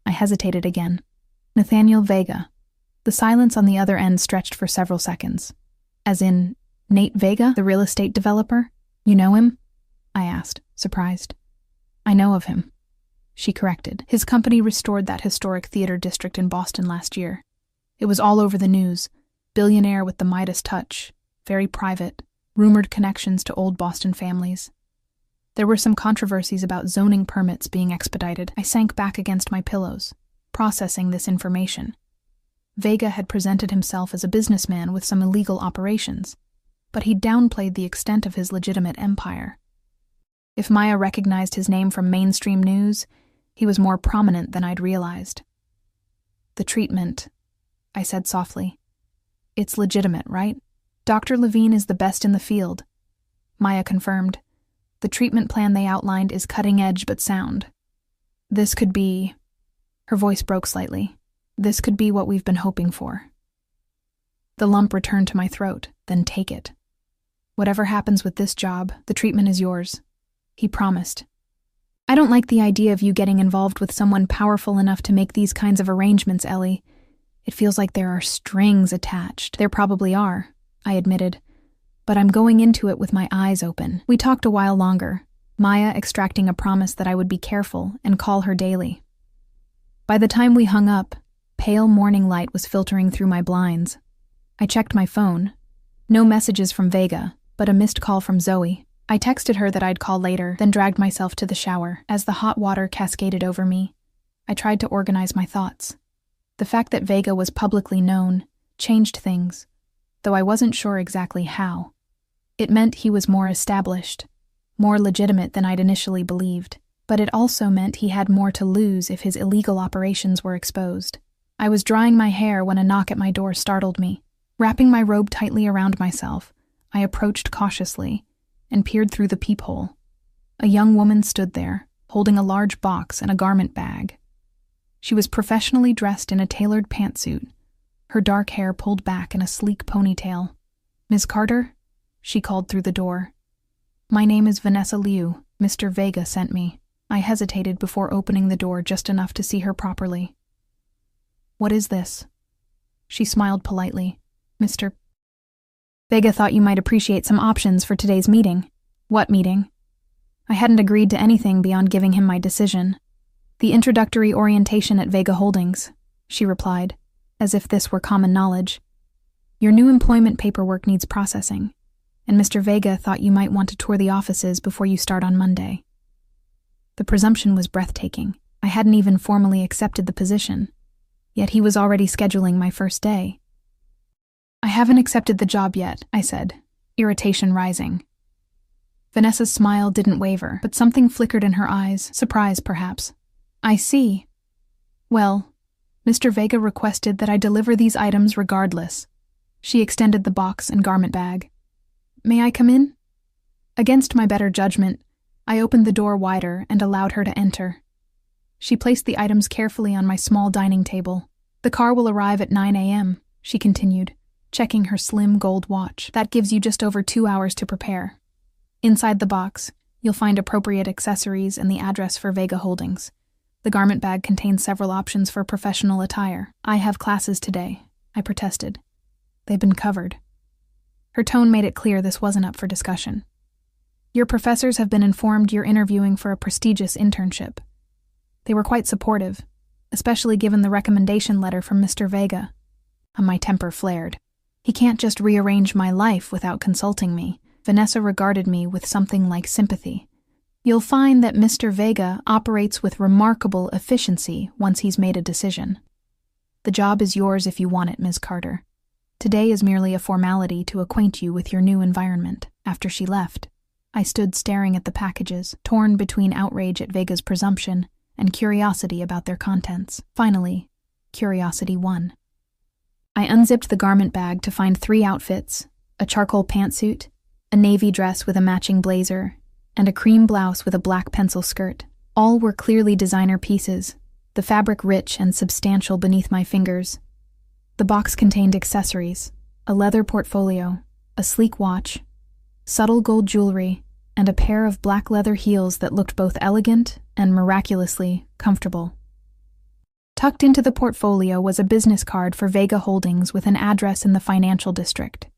I hesitated again. "Nathaniel Vega." The silence on the other end stretched for several seconds. "As in, Nate Vega, the real estate developer? You know him?" I asked, surprised. "I know of him," she corrected. "His company restored that historic theater district in Boston last year. It was all over the news. Billionaire with the Midas touch, very private, rumored connections to old Boston families." There were some controversies about zoning permits being expedited. I sank back against my pillows, processing this information. Vega had presented himself as a businessman with some illegal operations, but he downplayed the extent of his legitimate empire. If Maya recognized his name from mainstream news, he was more prominent than I'd realized. "The treatment," I said softly. "It's legitimate, right? Dr. Levine is the best in the field." Maya confirmed. "The treatment plan they outlined is cutting-edge but sound. This could be..." Her voice broke slightly. "This could be what we've been hoping for." The lump returned to my throat. "Then take it. Whatever happens with this job, the treatment is yours," he promised. "I don't like the idea of you getting involved with someone powerful enough to make these kinds of arrangements, Ellie. It feels like there are strings attached." "There probably are," I admitted, "but I'm going into it with my eyes open." We talked a while longer, Maya extracting a promise that I would be careful and call her daily. By the time we hung up, pale morning light was filtering through my blinds. I checked my phone. No messages from Vega, but a missed call from Zoe. I texted her that I'd call later, then dragged myself to the shower. As the hot water cascaded over me, I tried to organize my thoughts. The fact that Vega was publicly known changed things, though I wasn't sure exactly how. It meant he was more established, more legitimate than I'd initially believed, but it also meant he had more to lose if his illegal operations were exposed. I was drying my hair when a knock at my door startled me. Wrapping my robe tightly around myself, I approached cautiously and peered through the peephole. A young woman stood there, holding a large box and a garment bag. She was professionally dressed in a tailored pantsuit, her dark hair pulled back in a sleek ponytail. "Ms. Carter?" she called through the door. "My name is Vanessa Liu. Mr. Vega sent me." I hesitated before opening the door just enough to see her properly. "What is this?" She smiled politely. "Mr. Vega thought you might appreciate some options for today's meeting." "What meeting?" I hadn't agreed to anything beyond giving him my decision. "The introductory orientation at Vega Holdings," she replied, as if this were common knowledge. "Your new employment paperwork needs processing, and Mr. Vega thought you might want to tour the offices before you start on Monday." The presumption was breathtaking. I hadn't even formally accepted the position, yet he was already scheduling my first day. "I haven't accepted the job yet," I said, irritation rising. Vanessa's smile didn't waver, but something flickered in her eyes, surprise perhaps. "I see. Well, Mr. Vega requested that I deliver these items regardless." She extended the box and garment bag. "May I come in?" Against my better judgment, I opened the door wider and allowed her to enter. She placed the items carefully on my small dining table. "The car will arrive at 9 a.m., she continued, checking her slim gold watch. "That gives you just over 2 hours to prepare. Inside the box, you'll find appropriate accessories and the address for Vega Holdings. The garment bag contains several options for professional attire." "I have classes today," I protested. "They've been covered." Her tone made it clear this wasn't up for discussion. "Your professors have been informed you're interviewing for a prestigious internship." They were quite supportive, especially given the recommendation letter from Mr. Vega. My temper flared. He can't just rearrange my life without consulting me. Vanessa regarded me with something like sympathy. "You'll find that Mr. Vega operates with remarkable efficiency once he's made a decision. The job is yours if you want it, Ms. Carter. Today is merely a formality to acquaint you with your new environment." After she left, I stood staring at the packages, torn between outrage at Vega's presumption and curiosity about their contents. Finally, curiosity won. I unzipped the garment bag to find 3 outfits: a charcoal pantsuit, a navy dress with a matching blazer, and a cream blouse with a black pencil skirt. All were clearly designer pieces, the fabric rich and substantial beneath my fingers. The box contained accessories, a leather portfolio, a sleek watch, subtle gold jewelry, and a pair of black leather heels that looked both elegant and miraculously comfortable. Tucked into the portfolio was a business card for Vega Holdings with an address in the financial district.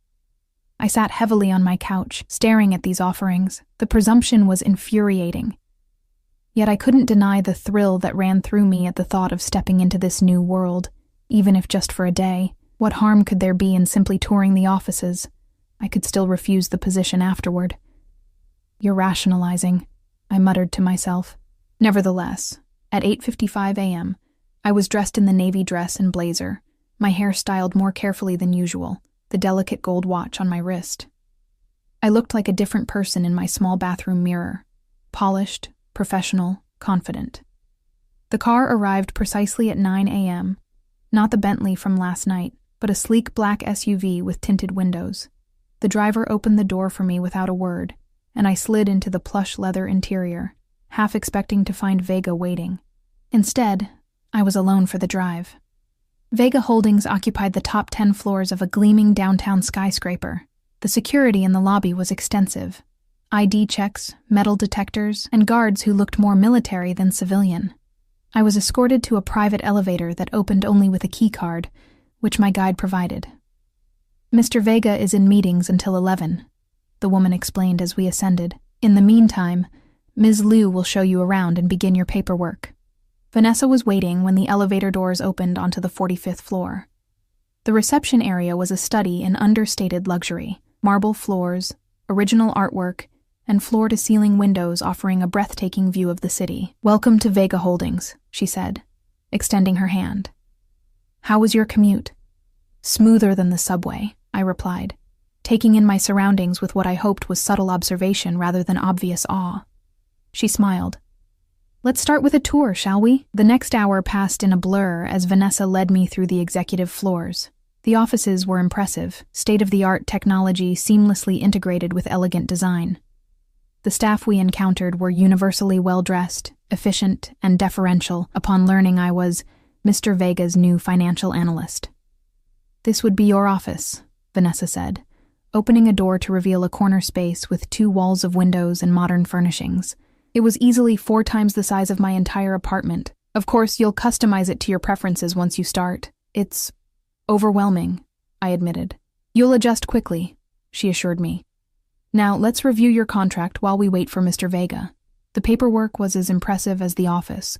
I sat heavily on my couch, staring at these offerings. The presumption was infuriating. Yet I couldn't deny the thrill that ran through me at the thought of stepping into this new world, even if just for a day. What harm could there be in simply touring the offices? I could still refuse the position afterward. "You're rationalizing," I muttered to myself. Nevertheless, at 8:55 a.m., I was dressed in the navy dress and blazer, my hair styled more carefully than usual, the delicate gold watch on my wrist. I looked like a different person in my small bathroom mirror, polished, professional, confident. The car arrived precisely at 9 a.m., not the Bentley from last night, but a sleek black SUV with tinted windows. The driver opened the door for me without a word, and I slid into the plush leather interior, half expecting to find Vega waiting. Instead, I was alone for the drive. Vega Holdings occupied the top 10 floors of a gleaming downtown skyscraper. The security in the lobby was extensive. ID checks, metal detectors, and guards who looked more military than civilian. I was escorted to a private elevator that opened only with a key card, which my guide provided. "Mr. Vega is in meetings until 11, the woman explained as we ascended. "In the meantime, Ms. Liu will show you around and begin your paperwork." Vanessa was waiting when the elevator doors opened onto the 45th floor. The reception area was a study in understated luxury, marble floors, original artwork, and floor-to-ceiling windows offering a breathtaking view of the city. "Welcome to Vega Holdings," she said, extending her hand. "How was your commute?" "Smoother than the subway," I replied, taking in my surroundings with what I hoped was subtle observation rather than obvious awe. She smiled. "Let's start with a tour, shall we?" The next hour passed in a blur as Vanessa led me through the executive floors. The offices were impressive, state-of-the-art technology seamlessly integrated with elegant design. The staff we encountered were universally well-dressed, efficient, and deferential upon learning I was Mr. Vega's new financial analyst. "This would be your office," Vanessa said, opening a door to reveal a corner space with 2 walls of windows and modern furnishings. It was easily 4 times the size of my entire apartment. "Of course, you'll customize it to your preferences once you start. It's overwhelming," I admitted. "You'll adjust quickly," she assured me. "Now, let's review your contract while we wait for Mr. Vega." The paperwork was as impressive as the office.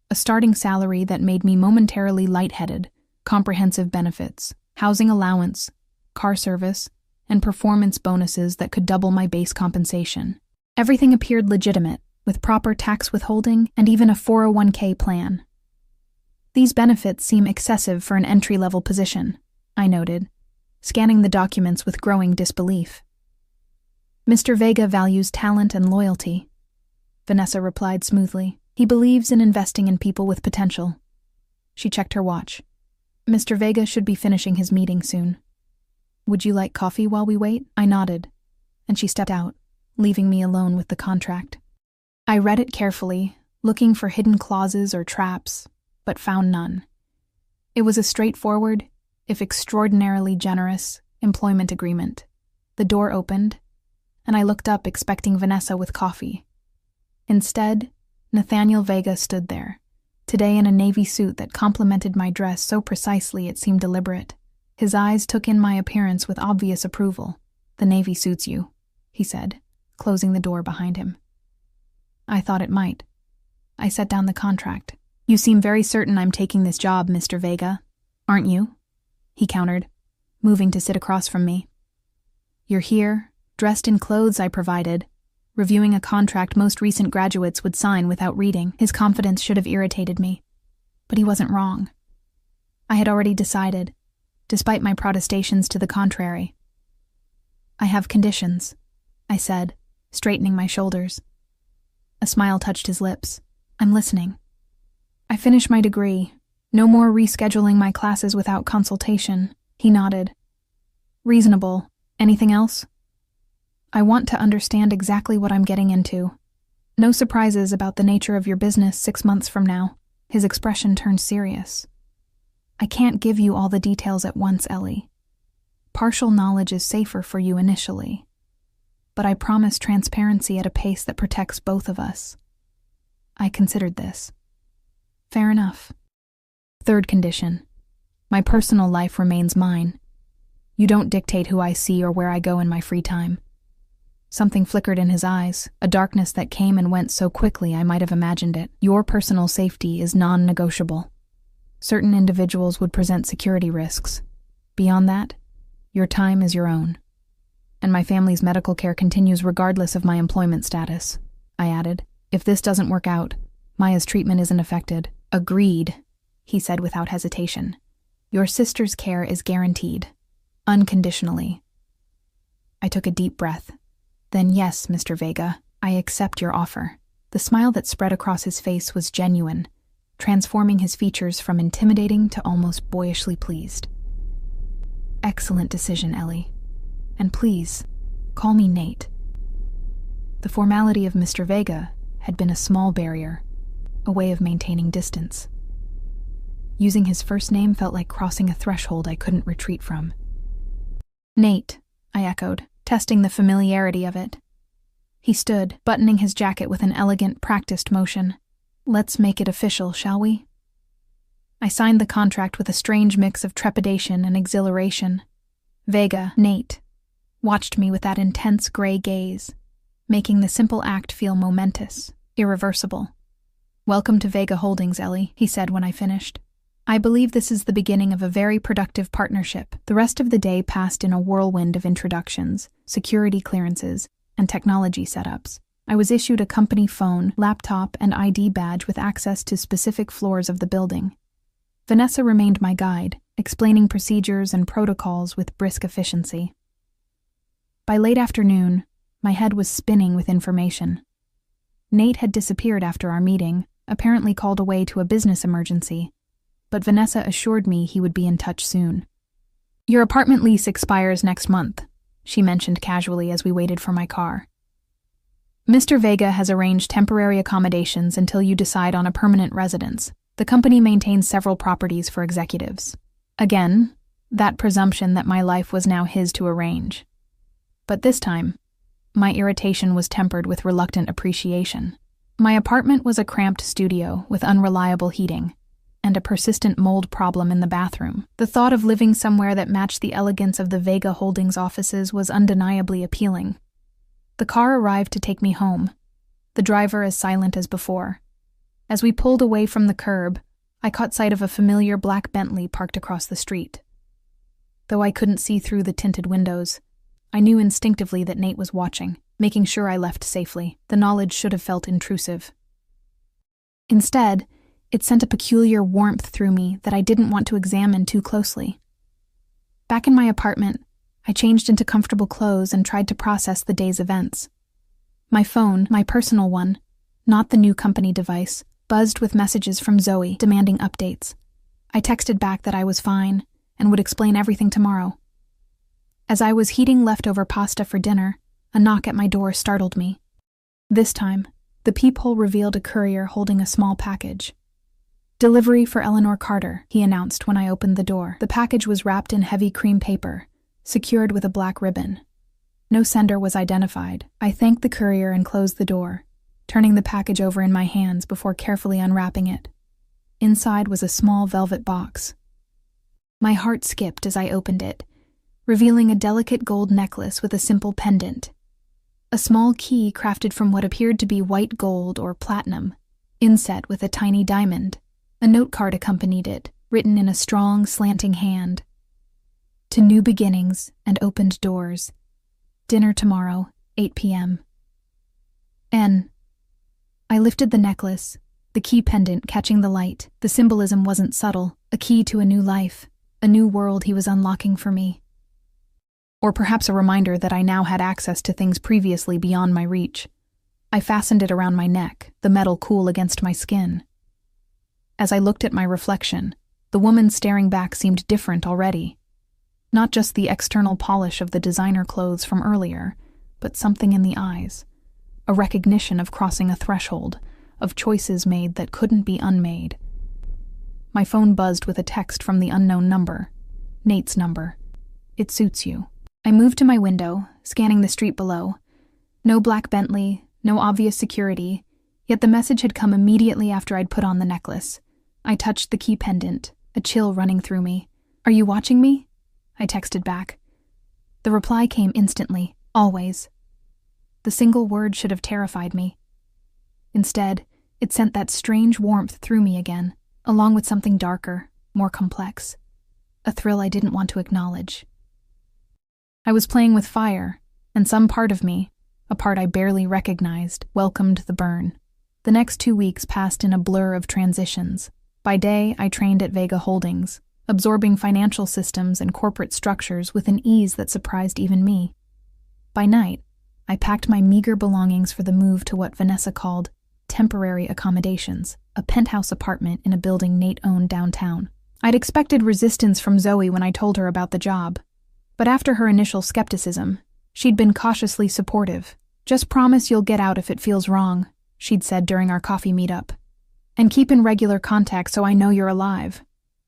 A starting salary that made me momentarily lightheaded, comprehensive benefits, housing allowance, car service, and performance bonuses that could double my base compensation. Everything appeared legitimate, with proper tax withholding and even a 401k plan. "These benefits seem excessive for an entry-level position," I noted, scanning the documents with growing disbelief. "Mr. Vega values talent and loyalty," Vanessa replied smoothly. "He believes in investing in people with potential." She checked her watch. "Mr. Vega should be finishing his meeting soon. Would you like coffee while we wait?" I nodded, and she stepped out, leaving me alone with the contract. I read it carefully, looking for hidden clauses or traps, but found none. It was a straightforward, if extraordinarily generous, employment agreement. The door opened, and I looked up expecting Vanessa with coffee. Instead, Nathaniel Vega stood there, today in a navy suit that complemented my dress so precisely it seemed deliberate. His eyes took in my appearance with obvious approval. "The navy suits you," he said, closing the door behind him. I thought it might. I set down the contract. "You seem very certain I'm taking this job, Mr. Vega, aren't you?" he countered, moving to sit across from me. "You're here, dressed in clothes I provided, reviewing a contract most recent graduates would sign without reading." His confidence should have irritated me, but he wasn't wrong. I had already decided, despite my protestations to the contrary. "I have conditions," I said, straightening my shoulders. A smile touched his lips. "I'm listening." "I finished my degree. No more rescheduling my classes without consultation." He nodded. "Reasonable. Anything else?" "I want to understand exactly what I'm getting into. No surprises about the nature of your business 6 months from now." His expression turned serious. "I can't give you all the details at once, Ellie. Partial knowledge is safer for you initially. But I promise transparency at a pace that protects both of us." I considered this. "Fair enough." "Third condition. My personal life remains mine. You don't dictate who I see or where I go in my free time." Something flickered in his eyes, a darkness that came and went so quickly I might have imagined it. "Your personal safety is non-negotiable. Certain individuals would present security risks. Beyond that, your time is your own. And my family's medical care continues regardless of my employment status." I added. If this doesn't work out, Maya's treatment isn't affected. Agreed, he said without hesitation. Your sister's care is guaranteed. Unconditionally. I took a deep breath. Then yes, Mr. Vega, I accept your offer. The smile that spread across his face was genuine, transforming his features from intimidating to almost boyishly pleased. Excellent decision, Ellie. And please, call me Nate. The formality of Mr. Vega had been a small barrier, a way of maintaining distance. Using his first name felt like crossing a threshold I couldn't retreat from. Nate, I echoed, testing the familiarity of it. He stood, buttoning his jacket with an elegant, practiced motion. Let's make it official, shall we? I signed the contract with a strange mix of trepidation and exhilaration. Vega, Nate, watched me with that intense gray gaze, making the simple act feel momentous, irreversible. Welcome to Vega Holdings, Ellie, he said when I finished. I believe this is the beginning of a very productive partnership. The rest of the day passed in a whirlwind of introductions, security clearances, and technology setups. I was issued a company phone, laptop, and ID badge with access to specific floors of the building. Vanessa remained my guide, explaining procedures and protocols with brisk efficiency. By late afternoon, my head was spinning with information. Nate had disappeared after our meeting, apparently called away to a business emergency, but Vanessa assured me he would be in touch soon. Your apartment lease expires next month, she mentioned casually as we waited for my car. Mr. Vega has arranged temporary accommodations until you decide on a permanent residence. The company maintains several properties for executives. Again, that presumption that my life was now his to arrange. But this time, my irritation was tempered with reluctant appreciation. My apartment was a cramped studio with unreliable heating, and a persistent mold problem in the bathroom. The thought of living somewhere that matched the elegance of the Vega Holdings offices was undeniably appealing. The car arrived to take me home, the driver as silent as before. As we pulled away from the curb, I caught sight of a familiar black Bentley parked across the street. Though I couldn't see through the tinted windows, I knew instinctively that Nate was watching, making sure I left safely. The knowledge should have felt intrusive. Instead, it sent a peculiar warmth through me that I didn't want to examine too closely. Back in my apartment, I changed into comfortable clothes and tried to process the day's events. My phone, my personal one, not the new company device, buzzed with messages from Zoe demanding updates. I texted back that I was fine and would explain everything tomorrow. As I was heating leftover pasta for dinner, a knock at my door startled me. This time, the peephole revealed a courier holding a small package. Delivery for Eleanor Carter, he announced when I opened the door. The package was wrapped in heavy cream paper, secured with a black ribbon. No sender was identified. I thanked the courier and closed the door, turning the package over in my hands before carefully unwrapping it. Inside was a small velvet box. My heart skipped as I opened it, revealing a delicate gold necklace with a simple pendant. A small key crafted from what appeared to be white gold or platinum, inset with a tiny diamond. A note card accompanied it, written in a strong, slanting hand. To new beginnings and opened doors. Dinner tomorrow, 8 p.m. N. I lifted the necklace, the key pendant catching the light. The symbolism wasn't subtle, a key to a new life, a new world he was unlocking for me. Or perhaps a reminder that I now had access to things previously beyond my reach. I fastened it around my neck, the metal cool against my skin. As I looked at my reflection, the woman staring back seemed different already. Not just the external polish of the designer clothes from earlier, but something in the eyes. A recognition of crossing a threshold, of choices made that couldn't be unmade. My phone buzzed with a text from the unknown number. Nate's number. It suits you. I moved to my window, scanning the street below. No black Bentley, no obvious security, yet the message had come immediately after I'd put on the necklace. I touched the key pendant, a chill running through me. Are you watching me? I texted back. The reply came instantly, always. The single word should have terrified me. Instead, it sent that strange warmth through me again, along with something darker, more complex. A thrill I didn't want to acknowledge. I was playing with fire, and some part of me, a part I barely recognized, welcomed the burn. The next 2 weeks passed in a blur of transitions. By day, I trained at Vega Holdings, absorbing financial systems and corporate structures with an ease that surprised even me. By night, I packed my meager belongings for the move to what Vanessa called temporary accommodations, a penthouse apartment in a building Nate owned downtown. I'd expected resistance from Zoe when I told her about the job, but after her initial skepticism, she'd been cautiously supportive. "Just promise you'll get out if it feels wrong," she'd said during our coffee meetup. "And keep in regular contact so I know you're alive."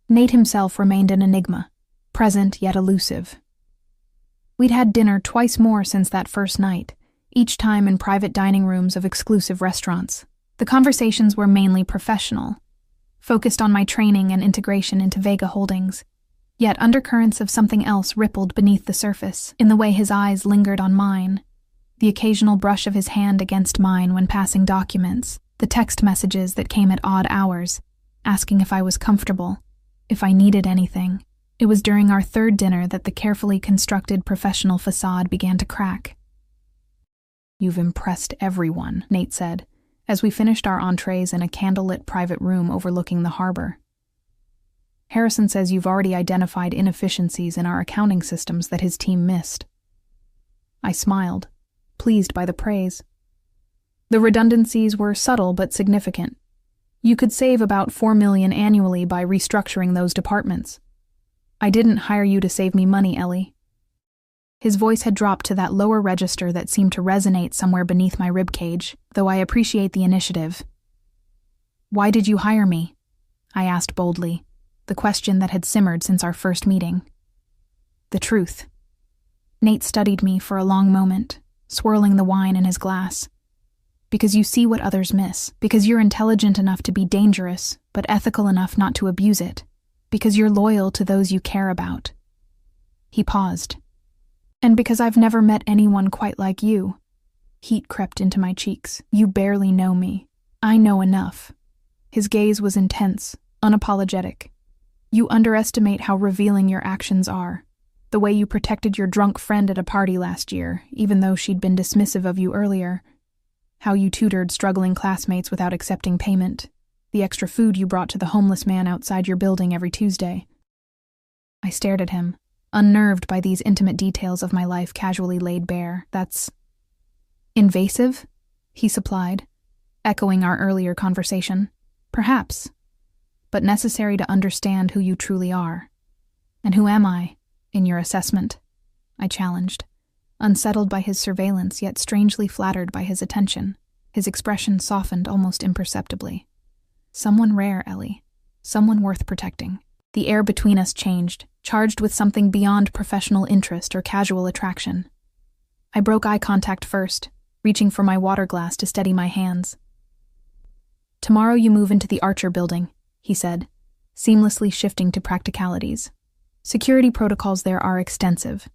Nate himself remained an enigma, present yet elusive. We'd had dinner twice more since that first night, each time in private dining rooms of exclusive restaurants. The conversations were mainly professional, focused on my training and integration into Vega Holdings. Yet undercurrents of something else rippled beneath the surface, in the way his eyes lingered on mine, the occasional brush of his hand against mine when passing documents, the text messages that came at odd hours, asking if I was comfortable, if I needed anything. It was during our third dinner that the carefully constructed professional facade began to crack. "You've impressed everyone," Nate said, as we finished our entrees in a candlelit private room overlooking the harbor. "Harrison says you've already identified inefficiencies in our accounting systems that his team missed." I smiled, pleased by the praise. The redundancies were subtle but significant. You could save about $4 million annually by restructuring those departments. "I didn't hire you to save me money, Ellie." His voice had dropped to that lower register that seemed to resonate somewhere beneath my ribcage, though I appreciate the initiative. "Why did you hire me?" I asked boldly, the question that had simmered since our first meeting. "The truth." Nate studied me for a long moment, swirling the wine in his glass. "Because you see what others miss. Because you're intelligent enough to be dangerous, but ethical enough not to abuse it. Because you're loyal to those you care about." He paused. "And because I've never met anyone quite like you." Heat crept into my cheeks. "You barely know me. I know enough." His gaze was intense, unapologetic. "You underestimate how revealing your actions are. The way you protected your drunk friend at a party last year, even though she'd been dismissive of you earlier. How you tutored struggling classmates without accepting payment. The extra food you brought to the homeless man outside your building every Tuesday." I stared at him, unnerved by these intimate details of my life casually laid bare. "That's invasive?" he supplied, echoing our earlier conversation. "Perhaps, but necessary to understand who you truly are." "And who am I, in your assessment?" I challenged, unsettled by his surveillance yet strangely flattered by his attention. His expression softened almost imperceptibly. "Someone rare, Ellie. Someone worth protecting." The air between us changed, charged with something beyond professional interest or casual attraction. I broke eye contact first, reaching for my water glass to steady my hands. "Tomorrow you move into the Archer building," he said, seamlessly shifting to practicalities. "Security protocols there are extensive.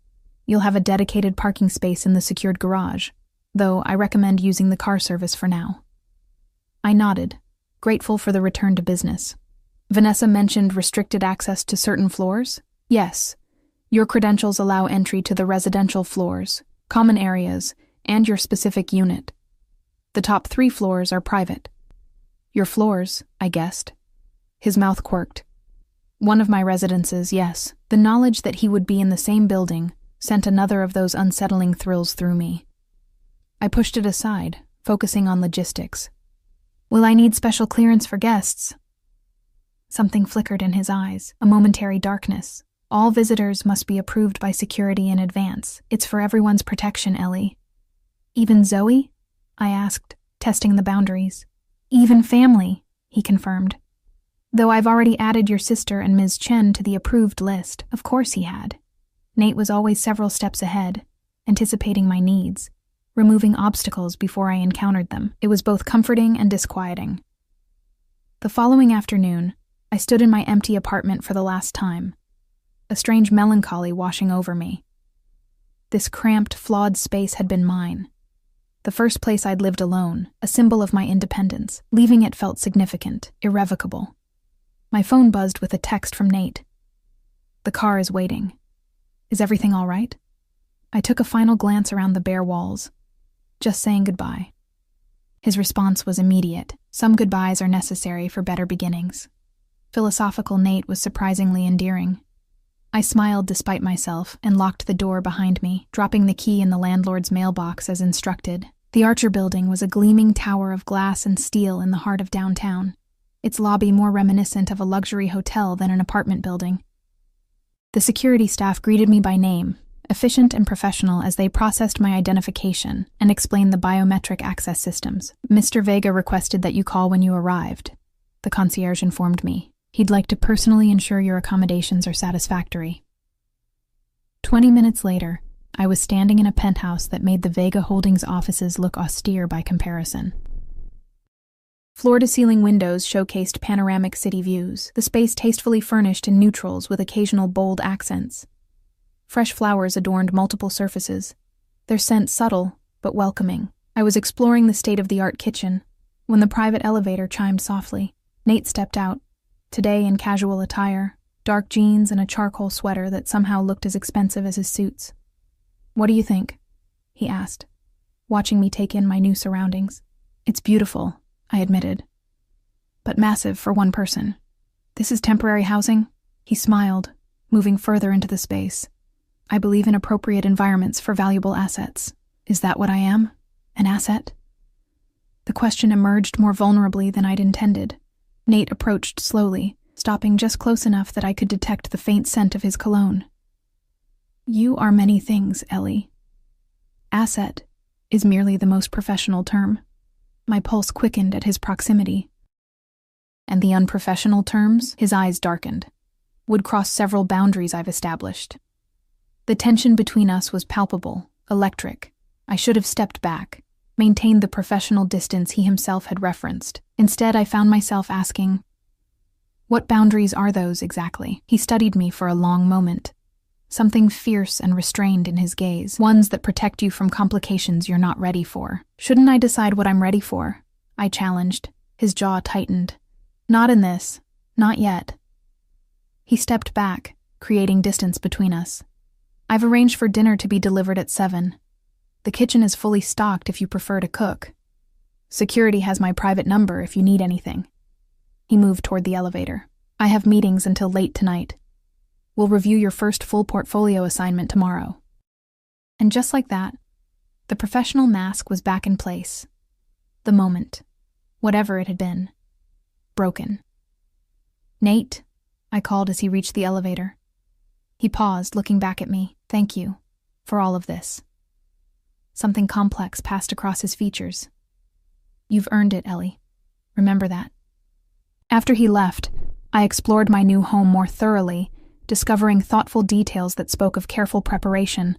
You'll have a dedicated parking space in the secured garage, though I recommend using the car service for now." I nodded, grateful for the return to business. "Vanessa mentioned restricted access to certain floors?" "Yes. Your credentials allow entry to the residential floors, common areas, and your specific unit. The top 3 floors are private." "Your floors," I guessed. His mouth quirked. "One of my residences, yes." The knowledge that he would be in the same building sent another of those unsettling thrills through me. I pushed it aside, focusing on logistics. "Will I need special clearance for guests?" Something flickered in his eyes, a momentary darkness. "All visitors must be approved by security in advance. It's for everyone's protection, Ellie." "Even Zoe?" I asked, testing the boundaries. "Even family," he confirmed. "Though I've already added your sister and Ms. Chen to the approved list." Of course he had. Nate was always several steps ahead, anticipating my needs, removing obstacles before I encountered them. It was both comforting and disquieting. The following afternoon, I stood in my empty apartment for the last time, a strange melancholy washing over me. This cramped, flawed space had been mine. The first place I'd lived alone, a symbol of my independence. Leaving it felt significant, irrevocable. My phone buzzed with a text from Nate. "The car is waiting. Is everything all right?" I took a final glance around the bare walls. Just saying goodbye. His response was immediate. Some goodbyes are necessary for better beginnings. Philosophical Nate was surprisingly endearing. I smiled despite myself and locked the door behind me, dropping the key in the landlord's mailbox as instructed. The Archer Building was a gleaming tower of glass and steel in the heart of downtown, its lobby more reminiscent of a luxury hotel than an apartment building. The security staff greeted me by name, efficient and professional as they processed my identification and explained the biometric access systems. "Mr. Vega requested that you call when you arrived," the concierge informed me. "He'd like to personally ensure your accommodations are satisfactory." 20 minutes later, I was standing in a penthouse that made the Vega Holdings offices look austere by comparison. Floor-to-ceiling windows showcased panoramic city views, the space tastefully furnished in neutrals with occasional bold accents. Fresh flowers adorned multiple surfaces, their scent subtle but welcoming. I was exploring the state-of-the-art kitchen when the private elevator chimed softly. Nate stepped out, today in casual attire, dark jeans and a charcoal sweater that somehow looked as expensive as his suits. "What do you think?" he asked, watching me take in my new surroundings. "It's beautiful," I admitted, "but massive for one person. This is temporary housing?" He smiled, moving further into the space. "I believe in appropriate environments for valuable assets. Is that what I am? An asset?" The question emerged more vulnerably than I'd intended. Nate approached slowly, stopping just close enough that I could detect the faint scent of his cologne. "You are many things, Ellie. Asset is merely the most professional term." My pulse quickened at his proximity. "And the unprofessional terms?" His eyes darkened. "Would cross several boundaries I've established." The tension between us was palpable, electric. I should have stepped back, maintained the professional distance he himself had referenced. Instead, I found myself asking, "What boundaries are those exactly?" He studied me for a long moment, something fierce and restrained in his gaze, ones that protect you from complications you're not ready for. "Shouldn't I decide what I'm ready for?" I challenged. His jaw tightened. "Not in this. Not yet." He stepped back, creating distance between us. "I've arranged for dinner to be delivered at 7. The kitchen is fully stocked if you prefer to cook. Security has my private number if you need anything." He moved toward the elevator. "I have meetings until late tonight. We'll review your first full portfolio assignment tomorrow." And just like that, the professional mask was back in place. The moment, whatever it had been, broken. "Nate," I called as he reached the elevator. He paused, looking back at me. "Thank you for all of this." Something complex passed across his features. "You've earned it, Ellie. Remember that." After he left, I explored my new home more thoroughly, discovering thoughtful details that spoke of careful preparation,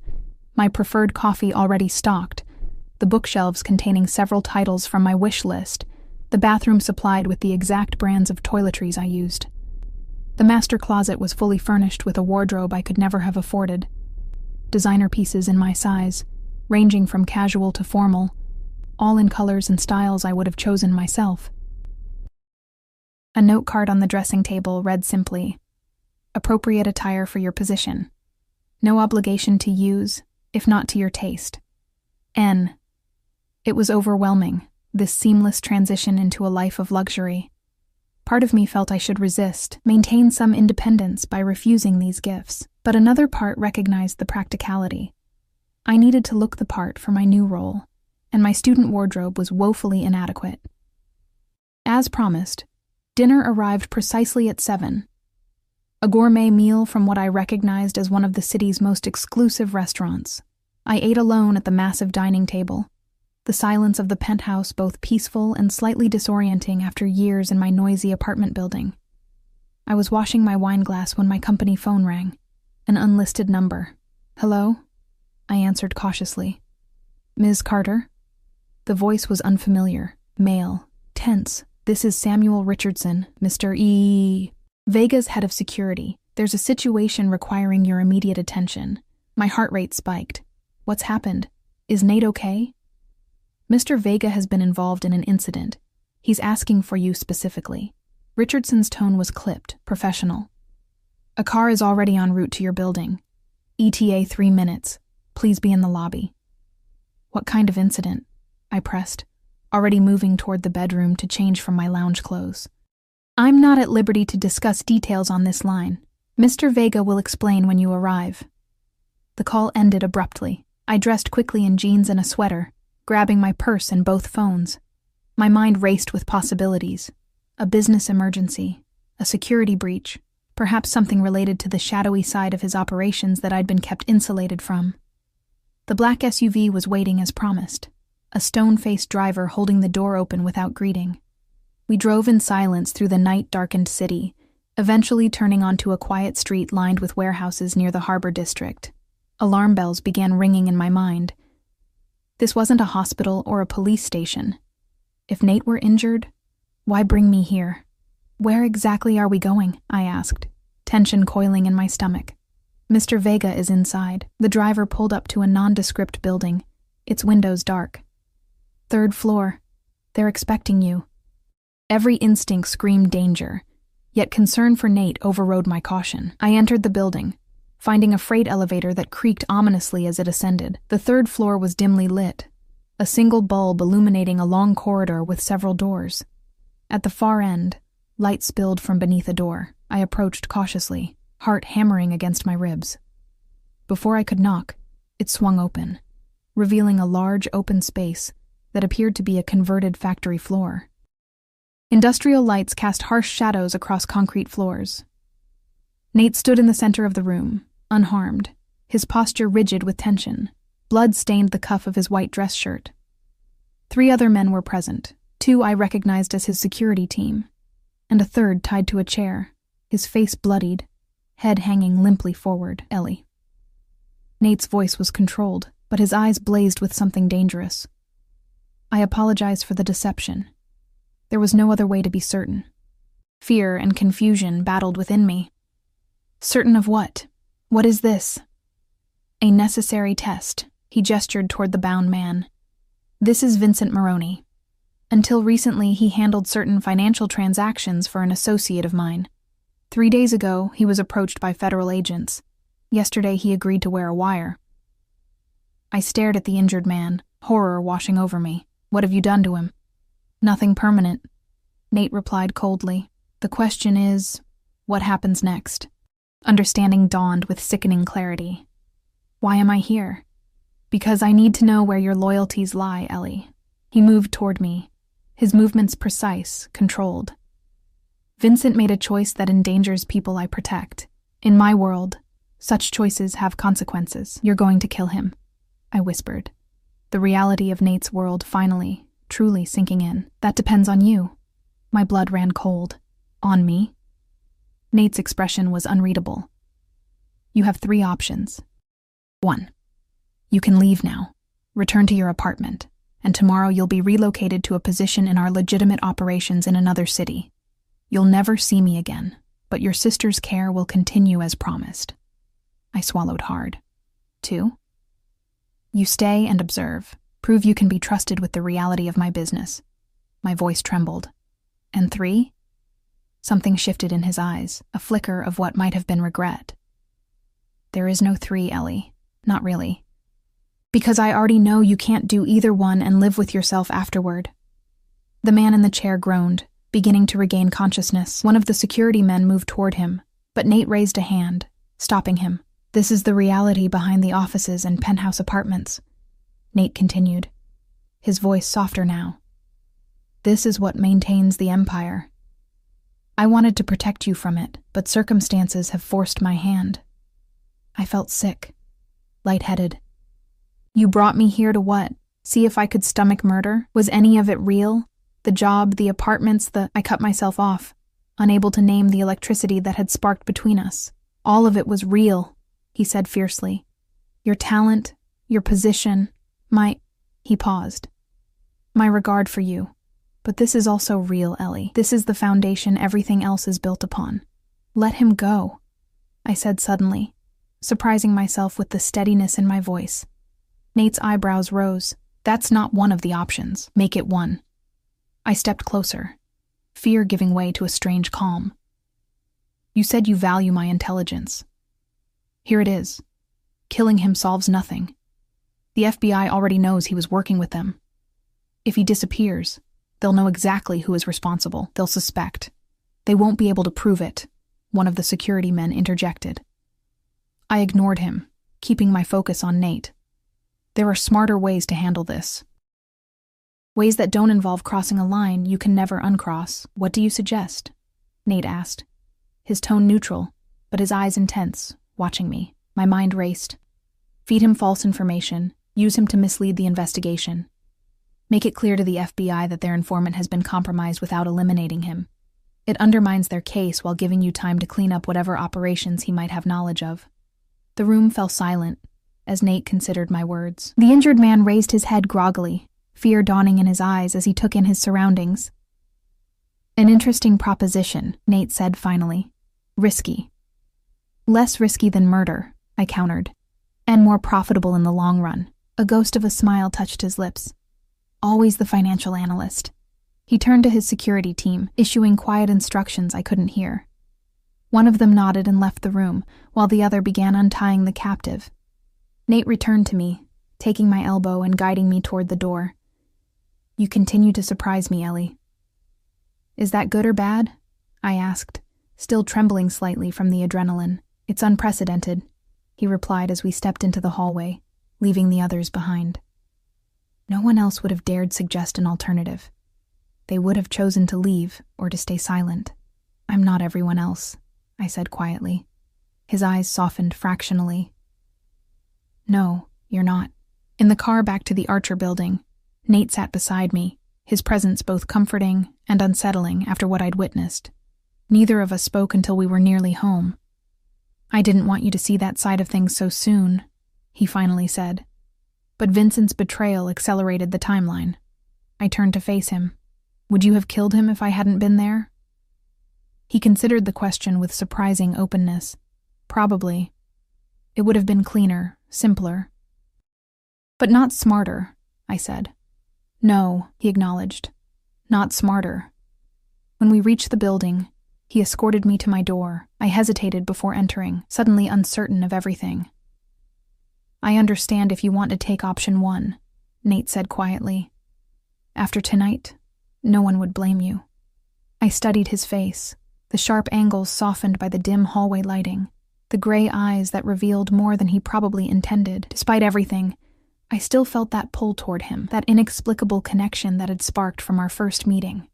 my preferred coffee already stocked, the bookshelves containing several titles from my wish list, the bathroom supplied with the exact brands of toiletries I used. The master closet was fully furnished with a wardrobe I could never have afforded. Designer pieces in my size, ranging from casual to formal, all in colors and styles I would have chosen myself. A note card on the dressing table read simply, "Appropriate attire for your position. No obligation to use, if not to your taste. N." It was overwhelming, this seamless transition into a life of luxury. Part of me felt I should resist, maintain some independence by refusing these gifts, but another part recognized the practicality. I needed to look the part for my new role, and my student wardrobe was woefully inadequate. As promised, dinner arrived precisely at 7. A gourmet meal from what I recognized as one of the city's most exclusive restaurants. I ate alone at the massive dining table, the silence of the penthouse both peaceful and slightly disorienting after years in my noisy apartment building. I was washing my wine glass when my company phone rang, an unlisted number. "Hello?" I answered cautiously. "Ms. Carter?" The voice was unfamiliar, male, tense. "This is Samuel Richardson, Mr. E. Vega's head of security. There's a situation requiring your immediate attention." My heart rate spiked. "What's happened? Is Nate okay?" "Mr. Vega has been involved in an incident. He's asking for you specifically." Richardson's tone was clipped, professional. "A car is already en route to your building. ETA 3 minutes. Please be in the lobby." "What kind of incident?" I pressed, already moving toward the bedroom to change from my lounge clothes. I'm not at liberty to discuss details on this line. Mr. Vega will explain when you arrive. The call ended abruptly. I dressed quickly in jeans and a sweater, grabbing my purse and both phones. My mind raced with possibilities. A business emergency, a security breach, perhaps something related to the shadowy side of his operations that I'd been kept insulated from. The black SUV was waiting as promised, a stone-faced driver holding the door open without greeting. We drove in silence through the night-darkened city, eventually turning onto a quiet street lined with warehouses near the harbor district. Alarm bells began ringing in my mind. This wasn't a hospital or a police station. If Nate were injured, why bring me here? Where exactly are we going? I asked, tension coiling in my stomach. Mr. Vega is inside. The driver pulled up to a nondescript building, its windows dark. 3rd floor. They're expecting you. Every instinct screamed danger, yet concern for Nate overrode my caution. I entered the building, finding a freight elevator that creaked ominously as it ascended. The 3rd floor was dimly lit, a single bulb illuminating a long corridor with several doors. At the far end, light spilled from beneath a door. I approached cautiously, heart hammering against my ribs. Before I could knock, it swung open, revealing a large open space that appeared to be a converted factory floor. Industrial lights cast harsh shadows across concrete floors. Nate stood in the center of the room, unharmed, his posture rigid with tension. Blood stained the cuff of his white dress shirt. 3 other men were present, 2 I recognized as his security team, and a 3rd tied to a chair, his face bloodied, head hanging limply forward. Ellie. Nate's voice was controlled, but his eyes blazed with something dangerous. I apologized for the deception. There was no other way to be certain. Fear and confusion battled within me. Certain of what? What is this? A necessary test. He gestured toward the bound man. This is Vincent Maroney. Until recently, he handled certain financial transactions for an associate of mine. 3 days ago, he was approached by federal agents. Yesterday, he agreed to wear a wire. I stared at the injured man, horror washing over me. What have you done to him? Nothing permanent, Nate replied coldly. The question is, what happens next? Understanding dawned with sickening clarity. Why am I here? Because I need to know where your loyalties lie, Ellie. He moved toward me, his movements precise, controlled. Vincent made a choice that endangers people I protect. In my world, such choices have consequences. You're going to kill him, I whispered. The reality of Nate's world finally, truly sinking in. That depends on you. My blood ran cold. On me? Nate's expression was unreadable. You have 3 options. 1. You can leave now, return to your apartment, and tomorrow you'll be relocated to a position in our legitimate operations in another city. You'll never see me again, but your sister's care will continue as promised. I swallowed hard. 2. You stay and observe. Prove you can be trusted with the reality of my business. My voice trembled. And 3? Something shifted in his eyes, a flicker of what might have been regret. There is no 3, Ellie. Not really. Because I already know you can't do either one and live with yourself afterward. The man in the chair groaned, beginning to regain consciousness. One of the security men moved toward him, but Nate raised a hand, stopping him. This is the reality behind the offices and penthouse apartments, Nate continued, his voice softer now. This is what maintains the empire. I wanted to protect you from it, but circumstances have forced my hand. I felt sick, lightheaded. You brought me here to what? See if I could stomach murder? Was any of it real? The job, the apartments, I cut myself off, unable to name the electricity that had sparked between us. All of it was real, he said fiercely. Your talent, your position, he paused. My regard for you. But this is also real, Ellie. This is the foundation everything else is built upon. Let him go, I said suddenly, surprising myself with the steadiness in my voice. Nate's eyebrows rose. That's not one of the options. Make it one. I stepped closer, fear giving way to a strange calm. You said you value my intelligence. Here it is. Killing him solves nothing. The FBI already knows he was working with them. If he disappears, they'll know exactly who is responsible. They'll suspect. They won't be able to prove it, one of the security men interjected. I ignored him, keeping my focus on Nate. There are smarter ways to handle this. Ways that don't involve crossing a line you can never uncross. What do you suggest? Nate asked, his tone neutral, but his eyes intense, watching me. My mind raced. Feed him false information, use him to mislead the investigation. Make it clear to the FBI that their informant has been compromised without eliminating him. It undermines their case while giving you time to clean up whatever operations he might have knowledge of. The room fell silent as Nate considered my words. The injured man raised his head groggily, fear dawning in his eyes as he took in his surroundings. An interesting proposition, Nate said finally. Risky. Less risky than murder, I countered, and more profitable in the long run. A ghost of a smile touched his lips. Always the financial analyst. He turned to his security team, issuing quiet instructions I couldn't hear. One of them nodded and left the room, while the other began untying the captive. Nate returned to me, taking my elbow and guiding me toward the door. You continue to surprise me, Ellie. Is that good or bad? I asked, still trembling slightly from the adrenaline. It's unprecedented, he replied as we stepped into the hallway, leaving the others behind. No one else would have dared suggest an alternative. They would have chosen to leave or to stay silent. I'm not everyone else, I said quietly. His eyes softened fractionally. No, you're not. In the car back to the Archer building, Nate sat beside me, his presence both comforting and unsettling after what I'd witnessed. Neither of us spoke until we were nearly home. I didn't want you to see that side of things so soon, he finally said. But Vincent's betrayal accelerated the timeline. I turned to face him. Would you have killed him if I hadn't been there? He considered the question with surprising openness. Probably. It would have been cleaner, simpler. But not smarter, I said. No, he acknowledged. Not smarter. When we reached the building, he escorted me to my door. I hesitated before entering, suddenly uncertain of everything. I understand if you want to take option 1, Nate said quietly. After tonight, no one would blame you. I studied his face, the sharp angles softened by the dim hallway lighting, the gray eyes that revealed more than he probably intended. Despite everything, I still felt that pull toward him, that inexplicable connection that had sparked from our first meeting.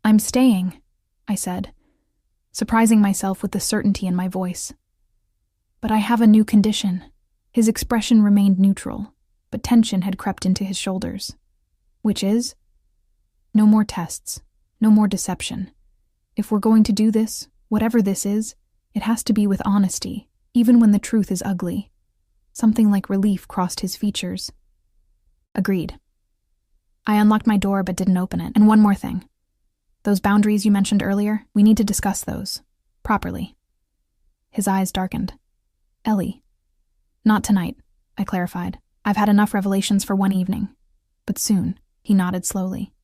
I'm staying, I said, surprising myself with the certainty in my voice. But I have a new condition. His expression remained neutral, but tension had crept into his shoulders. Which is? No more tests, no more deception. If we're going to do this, whatever this is, it has to be with honesty, even when the truth is ugly. Something like relief crossed his features. Agreed. I unlocked my door but didn't open it. And one more thing. Those boundaries you mentioned earlier, we need to discuss those. Properly. His eyes darkened. Ellie. Not tonight, I clarified. I've had enough revelations for one evening. But soon, he nodded slowly.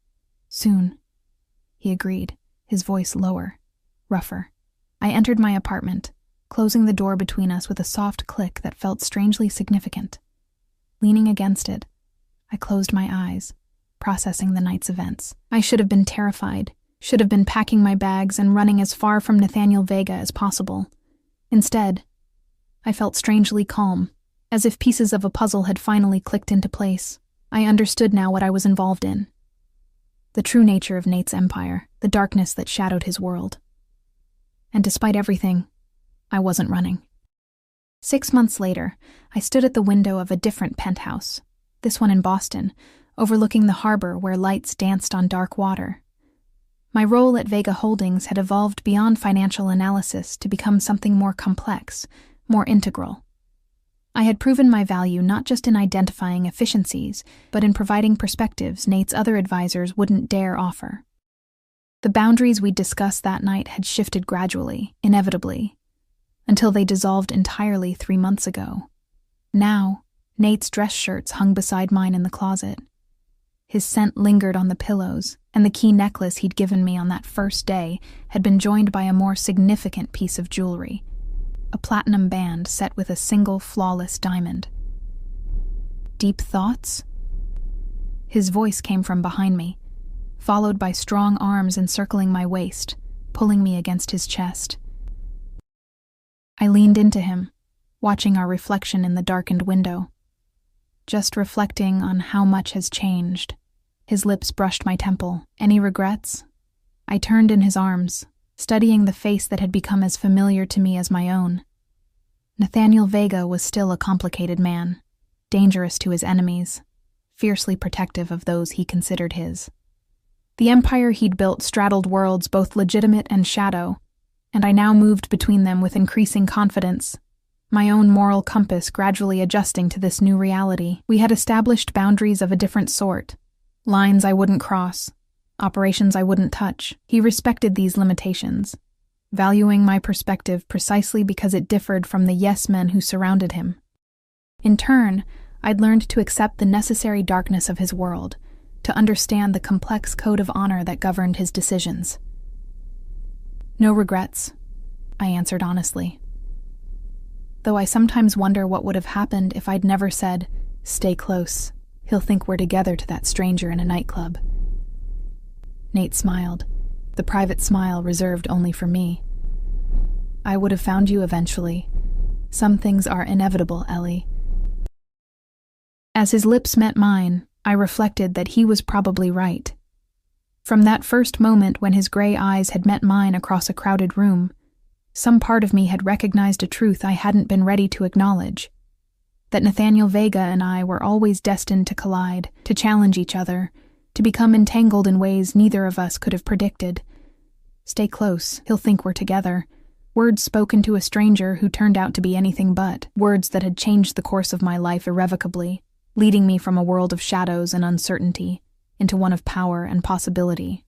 Soon, he agreed, his voice lower, rougher. I entered my apartment, closing the door between us with a soft click that felt strangely significant. Leaning against it, I closed my eyes, processing the night's events. I should have been terrified, should have been packing my bags and running as far from Nathaniel Vega as possible. Instead, I felt strangely calm, as if pieces of a puzzle had finally clicked into place. I understood now what I was involved in. The true nature of Nate's empire, the darkness that shadowed his world. And despite everything, I wasn't running. 6 months later, I stood at the window of a different penthouse, this one in Boston, overlooking the harbor where lights danced on dark water. My role at Vega Holdings had evolved beyond financial analysis to become something more complex, more integral. I had proven my value not just in identifying efficiencies, but in providing perspectives Nate's other advisors wouldn't dare offer. The boundaries we'd discussed that night had shifted gradually, inevitably, until they dissolved entirely 3 months ago. Now, Nate's dress shirts hung beside mine in the closet. His scent lingered on the pillows, and the key necklace he'd given me on that first day had been joined by a more significant piece of jewelry, a platinum band set with a single flawless diamond. Deep thoughts? His voice came from behind me, followed by strong arms encircling my waist, pulling me against his chest. I leaned into him, watching our reflection in the darkened window, just reflecting on how much has changed. His lips brushed my temple. Any regrets? I turned in his arms, studying the face that had become as familiar to me as my own. Nathaniel Vega was still a complicated man, dangerous to his enemies, fiercely protective of those he considered his. The empire he'd built straddled worlds both legitimate and shadow, and I now moved between them with increasing confidence, my own moral compass gradually adjusting to this new reality. We had established boundaries of a different sort, lines I wouldn't cross, operations I wouldn't touch. He respected these limitations, valuing my perspective precisely because it differed from the yes-men who surrounded him. In turn, I'd learned to accept the necessary darkness of his world, to understand the complex code of honor that governed his decisions. No regrets, I answered honestly. Though I sometimes wonder what would have happened if I'd never said, "Stay close, he'll think we're together," to that stranger in a nightclub. Nate smiled, the private smile reserved only for me. "I would have found you eventually. Some things are inevitable, Ellie." As his lips met mine, I reflected that he was probably right. From that first moment when his gray eyes had met mine across a crowded room, some part of me had recognized a truth I hadn't been ready to acknowledge: that Nathaniel Vega and I were always destined to collide, to challenge each other, to become entangled in ways neither of us could have predicted. "Stay close, he'll think we're together." Words spoken to a stranger who turned out to be anything but. Words that had changed the course of my life irrevocably, leading me from a world of shadows and uncertainty into one of power and possibility.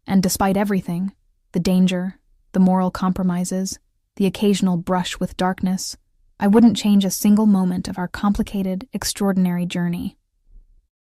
And despite everything, the danger, the moral compromises, the occasional brush with darkness, I wouldn't change a single moment of our complicated, extraordinary journey.